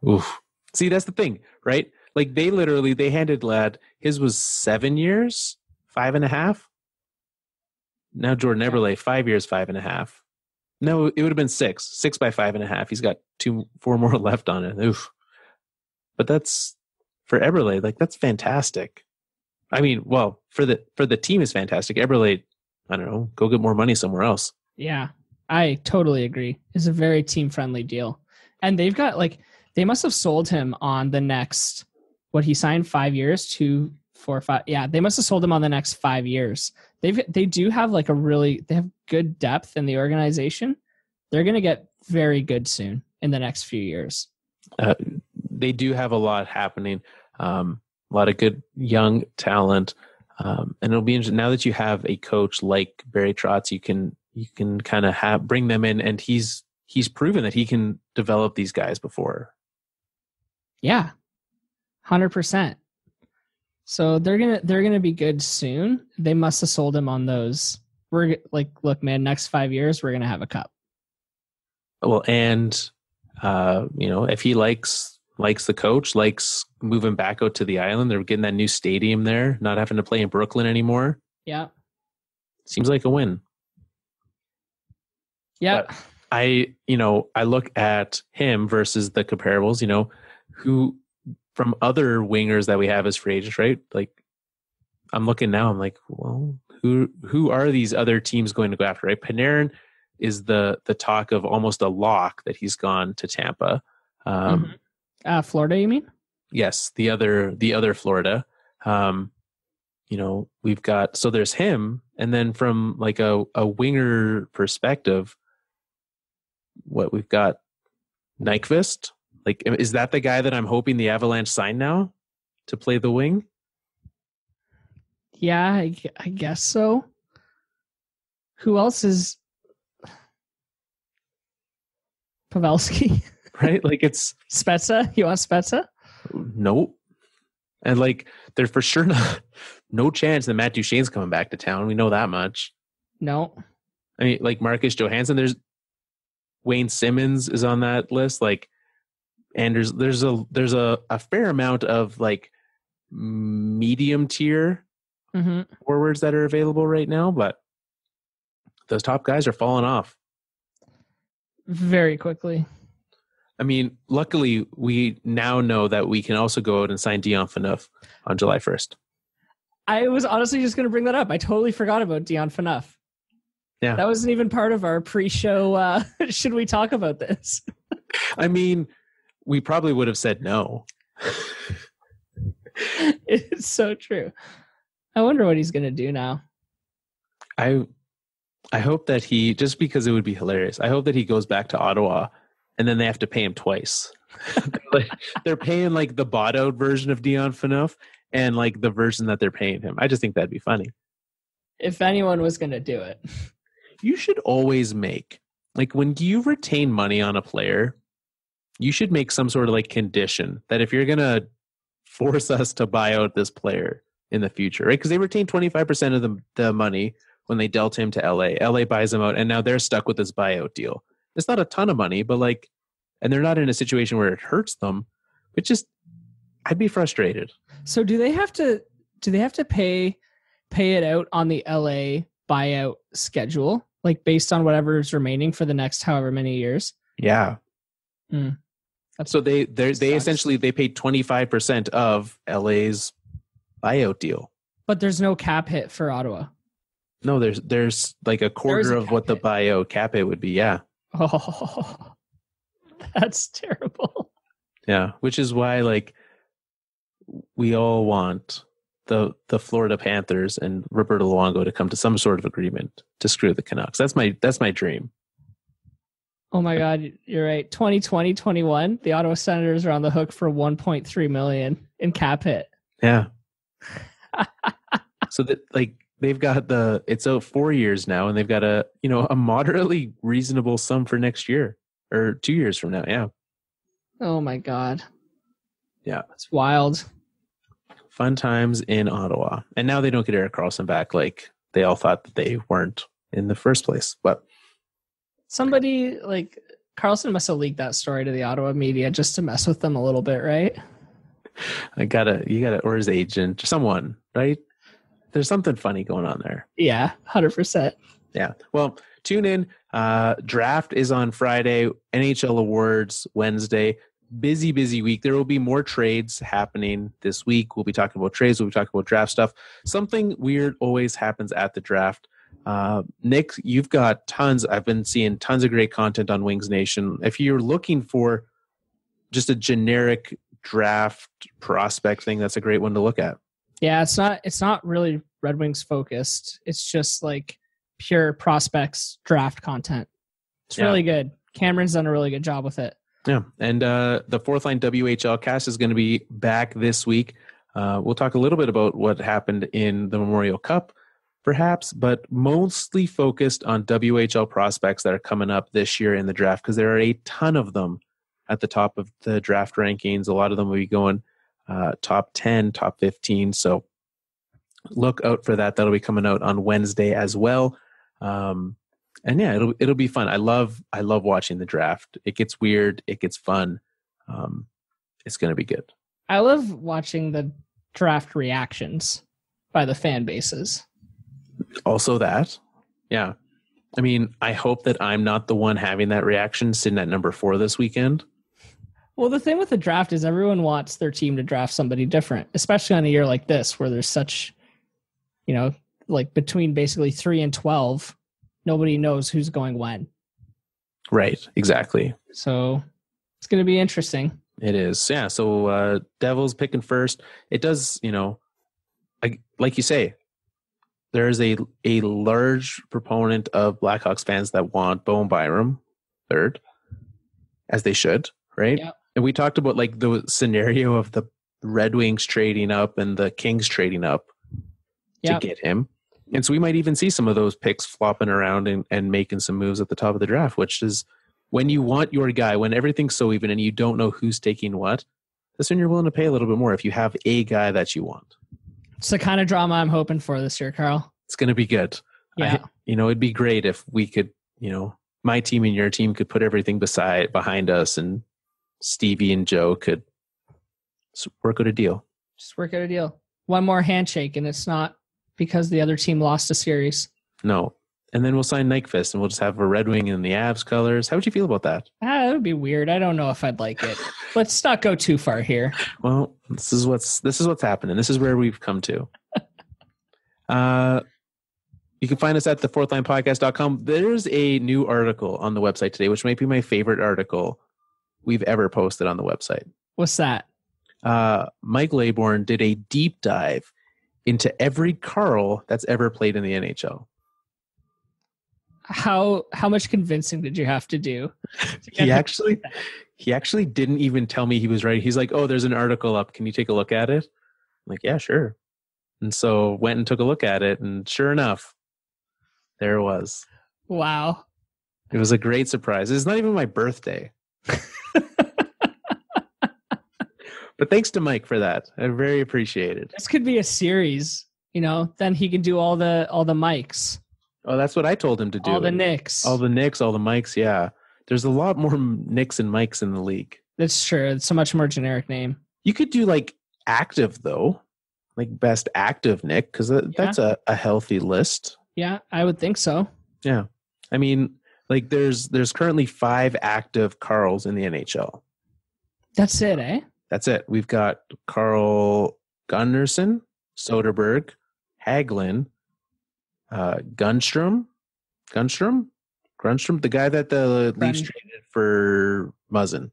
Oof. See, that's the thing, right? They handed Ladd, his was 7 years, 5.5. Now Jordan Eberle, 5 years, 5.5. No, it would have been 6 by 5.5. He's got 4 more left on it. Oof. But that's for Eberle, like that's fantastic. I mean, well, for the team is fantastic. Eberle, I don't know, go get more money somewhere else. Yeah, I totally agree. It's a very team friendly deal. And they've got they must have sold him on the next, what he signed 5 years, 2, 4, 5. Yeah, they must have sold him on the next 5 years. They do have they have good depth in the organization. They're going to get very good soon in the next few years. They do have a lot happening. A lot of good young talent. And it'll be interesting now that you have a coach like Barry Trotz, you can kind of bring them in, and he's proven that he can develop these guys before. Yeah. 100%. So they're gonna be good soon. They must have sold him on those. We're like, look, man, next 5 years we're gonna have a cup. Well, and if he likes the coach, likes moving back out to the island, they're getting that new stadium there, not having to play in Brooklyn anymore. Yeah, seems like a win. Yeah, but I look at him versus the comparables. Who from other wingers that we have as free agents, right? Like, I'm looking now. I'm like, well, who are these other teams going to go after? Right, Panarin is the talk of almost a lock that he's gone to Tampa. Florida, you mean? Yes, the other Florida. We've got, so there's him, and then from like a winger perspective, what we've got, Nyquist. Like, is that the guy that I'm hoping the Avalanche sign now to play the wing? Yeah, I guess so. Who else is Pavelski? Right? Like, it's Spezza. You want Spezza? Nope. And like, there's for sure no chance that Matt Duchene's coming back to town. We know that much. No. I mean, like Marcus Johansson, there's Wayne Simmons is on that list. Like, and there's a fair amount of like medium tier forwards that are available right now, but those top guys are falling off very quickly. I mean, luckily, we now know that we can also go out and sign Dion Phaneuf on July 1st. I was honestly just going to bring that up. I totally forgot about Dion Phaneuf. Yeah. That wasn't even part of our pre-show. Should we talk about this? I mean, we probably would have said no. It's so true. I wonder what he's going to do now. I hope that he, just because it would be hilarious, I hope that he goes back to Ottawa and then they have to pay him twice. They're paying like the bought out version of Dion Phaneuf and like the version that they're paying him. I just think that'd be funny. If anyone was going to do it. You should always make, like, when you retain money on a player, you should make some sort of like condition that if you're going to force us to buy out this player in the future, right? Because they retained 25% of the money when they dealt him to LA. LA buys him out, and now they're stuck with this buyout deal. It's not a ton of money, but like, and they're not in a situation where it hurts them. But just, I'd be frustrated. So do they have to pay it out on the LA buyout schedule, like based on whatever's remaining for the next however many years? Yeah. So they essentially they paid 25% of LA's buyout deal. But there's no cap hit for Ottawa. No, there's like a quarter of what the buyout cap hit would be. Yeah. Oh, that's terrible. Yeah, which is why like we all want the Florida Panthers and Roberto Luongo to come to some sort of agreement to screw the Canucks. That's my dream. Oh my God, you're right. 2020-21, the Ottawa Senators are on the hook for $1.3 million in cap hit. Yeah. So that like they've got it's out 4 years now, and they've got a moderately reasonable sum for next year or 2 years from now. Yeah. Oh my God. Yeah. It's wild. Fun times in Ottawa. And now they don't get Erik Karlsson back like they all thought that they weren't in the first place. But somebody like Karlsson must have leaked that story to the Ottawa media just to mess with them a little bit, right? You gotta, or his agent, someone, right? There's something funny going on there. Yeah, 100%. Yeah. Well, tune in. Draft is on Friday. NHL Awards Wednesday. Busy week. There will be more trades happening this week. We'll be talking about trades. We'll be talking about draft stuff. Something weird always happens at the draft. Nick, you've got tons. I've been seeing tons of great content on Wings Nation. If you're looking for just a generic draft prospect thing, that's a great one to look at. Yeah, it's not really Red Wings focused. It's just like pure prospects draft content. It's really good. Cameron's done a really good job with it. Yeah, and the Fourth Line WHL cast is going to be back this week. We'll talk a little bit about what happened in the Memorial Cup, perhaps, but mostly focused on WHL prospects that are coming up this year in the draft, because there are a ton of them at the top of the draft rankings. A lot of them will be going top 10, top 15. So look out for that. That'll be coming out on Wednesday as well. And yeah, it'll be fun. I love watching the draft. It gets weird. It gets fun. It's going to be good. I love watching the draft reactions by the fan bases. Also that. Yeah. I mean, I hope that I'm not the one having that reaction sitting at number 4 this weekend. Well, the thing with the draft is everyone wants their team to draft somebody different, especially on a year like this where there's such, like between basically 3 and 12, nobody knows who's going when. Right, exactly. So it's going to be interesting. It is. Yeah. So Devils picking first. It does, like you say, there's a large proponent of Blackhawks fans that want Bowen Byram third, as they should, right? Yeah. And we talked about like the scenario of the Red Wings trading up and the Kings trading up to get him. And so we might even see some of those picks flopping around and making some moves at the top of the draft, which is when you want your guy, when everything's so even and you don't know who's taking what, that's when you're willing to pay a little bit more if you have a guy that you want. It's the kind of drama I'm hoping for this year, Carl. It's going to be good. Yeah. It'd be great if we could, my team and your team could put everything behind us and Stevie and Joe could work out a deal. Just work out a deal. One more handshake, and it's not because the other team lost a series. No. And then we'll sign Nyquist, and we'll just have a Red Wing in the Avs colors. How would you feel about that? That would be weird. I don't know if I'd like it. Let's not go too far here. Well, this is what's happening. This is where we've come to. You can find us at thefourthlinepodcast.com. There's a new article on the website today, which might be my favorite article we've ever posted on the website. What's that? Mike Laybourne did a deep dive into every Karl that's ever played in the NHL. How much convincing did you have to do? He actually didn't even tell me he was right. He's like, "Oh, there's an article up. Can you take a look at it?" I'm like, "Yeah, sure." And so went and took a look at it, and sure enough, there it was. Wow. It was a great surprise. It's not even my birthday. But thanks to Mike for that. I very appreciate it. This could be a series, then he can do all the mics. Oh, that's what I told him to do. All the Nicks. All the Nicks, all the Mikes, yeah. There's a lot more Nicks and Mikes in the league. That's true. It's a much more generic name. You could do like active though. Like best active Nick, because that's a healthy list. Yeah, I would think so. Yeah. I mean, like there's currently 5 active Karls in the NHL. That's it, eh? That's it. We've got Carl Gunnarsson, Soderberg, Hagelin, Grundstrom, the guy that the Leafs traded for Muzzin.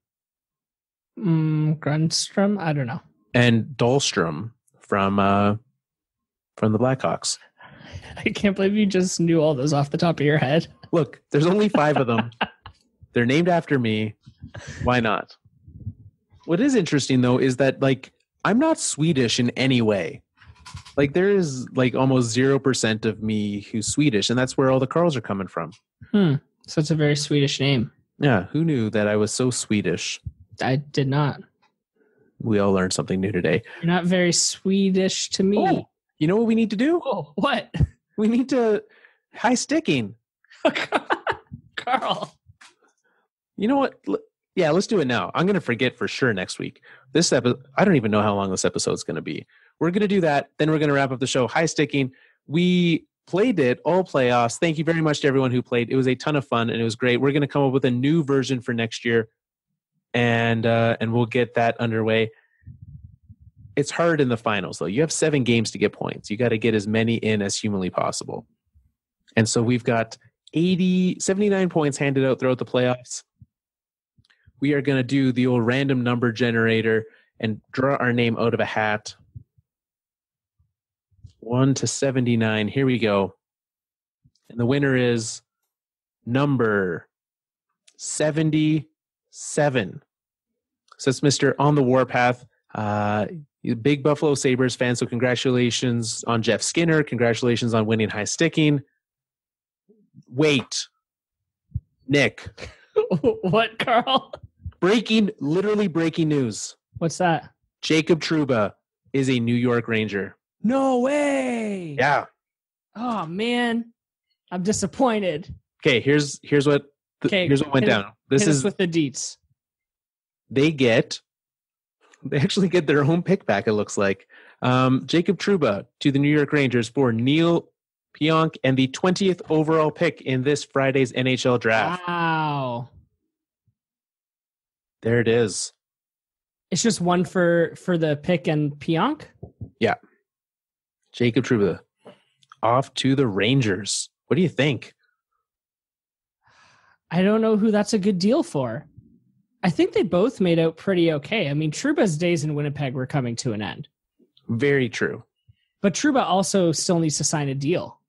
Grundstrom? I don't know. And Dahlstrom from the Blackhawks. I can't believe you just knew all those off the top of your head. Look, there's only 5 of them. They're named after me. Why not? What is interesting, though, is that, like, I'm not Swedish in any way. Like, there is, like, almost 0% of me who's Swedish, and that's where all the Karls are coming from. So it's a very Swedish name. Yeah, who knew that I was so Swedish? I did not. We all learned something new today. You're not very Swedish to me. Oh, you know what we need to do? Oh, what? We need to... High sticking. Carl. You know what? Yeah, let's do it now. I'm going to forget for sure next week. This episode, I don't even know how long this episode is going to be. We're going to do that. Then we're going to wrap up the show. High sticking. We played it all playoffs. Thank you very much to everyone who played. It was a ton of fun and it was great. We're going to come up with a new version for next year, and we'll get that underway. It's hard in the finals, though. You have 7 games to get points. You got to get as many in as humanly possible. And so we've got 79 points handed out throughout the playoffs. We are going to do the old random number generator and draw our name out of a hat. 1 to 79. Here we go. And the winner is number 77. So it's Mr. On the Warpath. Big Buffalo Sabres fan. So congratulations on Jeff Skinner. Congratulations on winning high sticking. Wait. Nick. What, Carl? Literally breaking news. What's that? Jacob Trouba is a New York Ranger. No way. Yeah. Oh man, I'm disappointed. Okay, here's what went down. This is with the deets. They actually get their own pick back. It looks like Jacob Trouba to the New York Rangers for Neil Pionk and the 20th overall pick in this Friday's NHL draft. Wow. There it is. It's just one for the pick and Pionk? Yeah. Jacob Trouba off to the Rangers. What do you think? I don't know who that's a good deal for. I think they both made out pretty okay. I mean, Trouba's days in Winnipeg were coming to an end. Very true. But Trouba also still needs to sign a deal.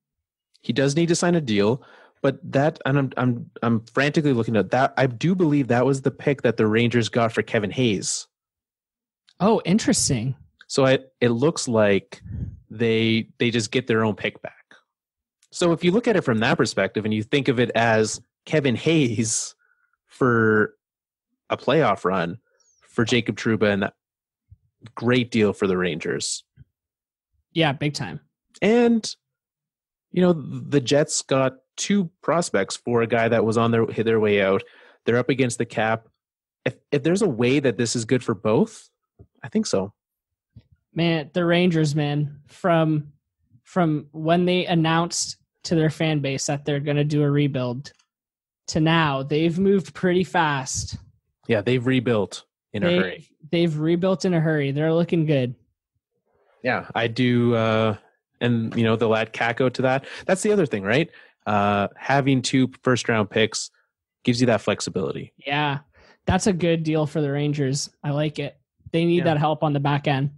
He does need to sign a deal, but that, and I'm frantically looking at that. I do believe that was the pick that the Rangers got for Kevin Hayes. Oh, interesting. So it looks like they just get their own pick back. So if you look at it from that perspective and you think of it as Kevin Hayes for a playoff run for Jacob Trouba, and that great deal for the Rangers. Yeah, big time. And the Jets got 2 prospects for a guy that was on their way out. They're up against the cap. If there's a way that this is good for both, I think so. Man, the Rangers, man, from when they announced to their fan base that they're going to do a rebuild to now, they've moved pretty fast. Yeah, they've rebuilt in a hurry. They've rebuilt in a hurry. They're looking good. Yeah, I do. And, they'll add Kako to that. That's the other thing, right? Having 2 first-round picks gives you that flexibility. Yeah, that's a good deal for the Rangers. I like it. They need that help on the back end.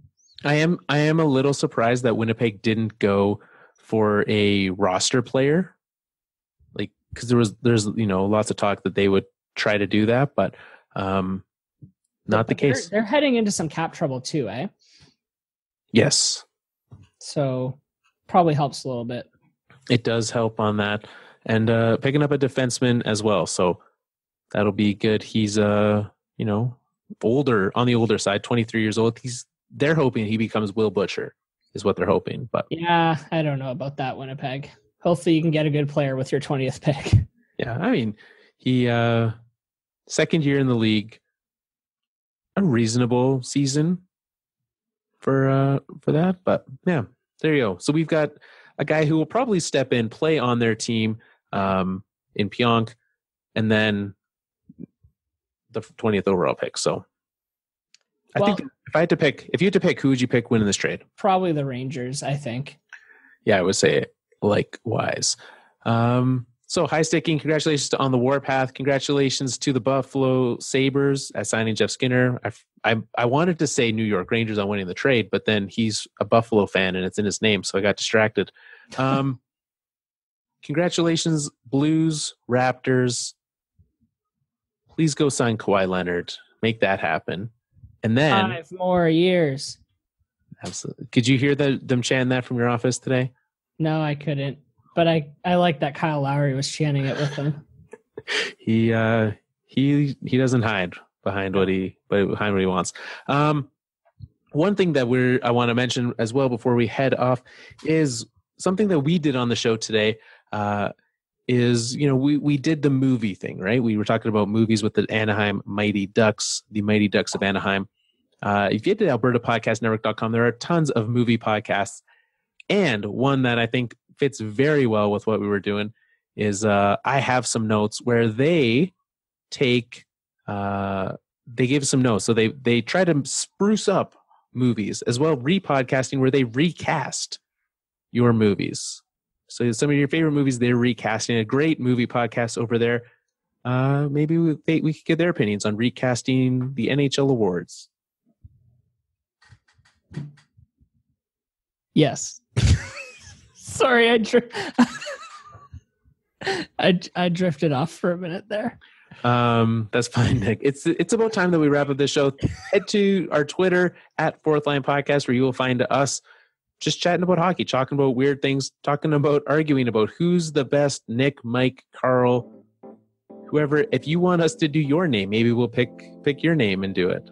I am a little surprised that Winnipeg didn't go for a roster player, like, because there's lots of talk that they would try to do that, but not the case. They're heading into some cap trouble too, eh? Yes. So probably helps a little bit. It does help on that, and picking up a defenseman as well. So that'll be good. He's older, on the older side, 23 years old. They're hoping he becomes Will Butcher, is what they're hoping. But yeah, I don't know about that, Winnipeg. Hopefully you can get a good player with your 20th pick. Yeah, I mean, he second year in the league, a reasonable season for that. But yeah, there you go. So we've got a guy who will probably step in, play on their team in Pionk, and then the 20th overall pick. So I think if you had to pick, who would you pick winning this trade? Probably the Rangers, I think. Yeah, I would say likewise. So high sticking, congratulations to On the Warpath. Congratulations to the Buffalo Sabres at signing Jeff Skinner. I wanted to say New York Rangers on winning the trade, but then he's a Buffalo fan and it's in his name, so I got distracted. Congratulations, Blues, Raptors. Please go sign Kawhi Leonard. Make that happen. And then 5 more years. Absolutely. Could you hear them chanting that from your office today? No, I couldn't. But I like that Kyle Lowry was chanting it with them. He doesn't hide behind what he wants. One thing that I want to mention as well before we head off is something that we did on the show today. is, we did the movie thing, right? We were talking about movies with the Anaheim Mighty Ducks, the Mighty Ducks of Anaheim. If you get to albertapodcastnetwork.com, there are tons of movie podcasts. And one that I think fits very well with what we were doing is I have some notes where they take, they give some notes. So they try to spruce up movies as well, repodcasting where they recast your movies. So some of your favorite movies, they're recasting. A great movie podcast over there. Maybe we could get their opinions on recasting the NHL Awards. Yes. Sorry, I drifted off for a minute there. That's fine, Nick. It's about time that we wrap up this show. Head to our Twitter at Fourth Line Podcast, where you will find us just chatting about hockey, talking about weird things, arguing about who's the best, Nick, Mike, Carl, whoever. If you want us to do your name, maybe we'll pick your name and do it.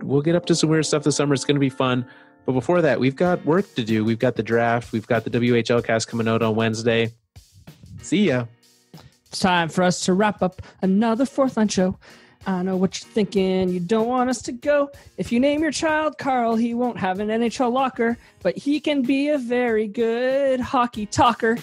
We'll get up to some weird stuff this summer. It's going to be fun. But before that, we've got work to do. We've got the draft. We've got the WHL cast coming out on Wednesday. See ya. It's time for us to wrap up another Fourth Line show. I know what you're thinking. You don't want us to go. If you name your child Carl, he won't have an NHL locker, but he can be a very good hockey talker.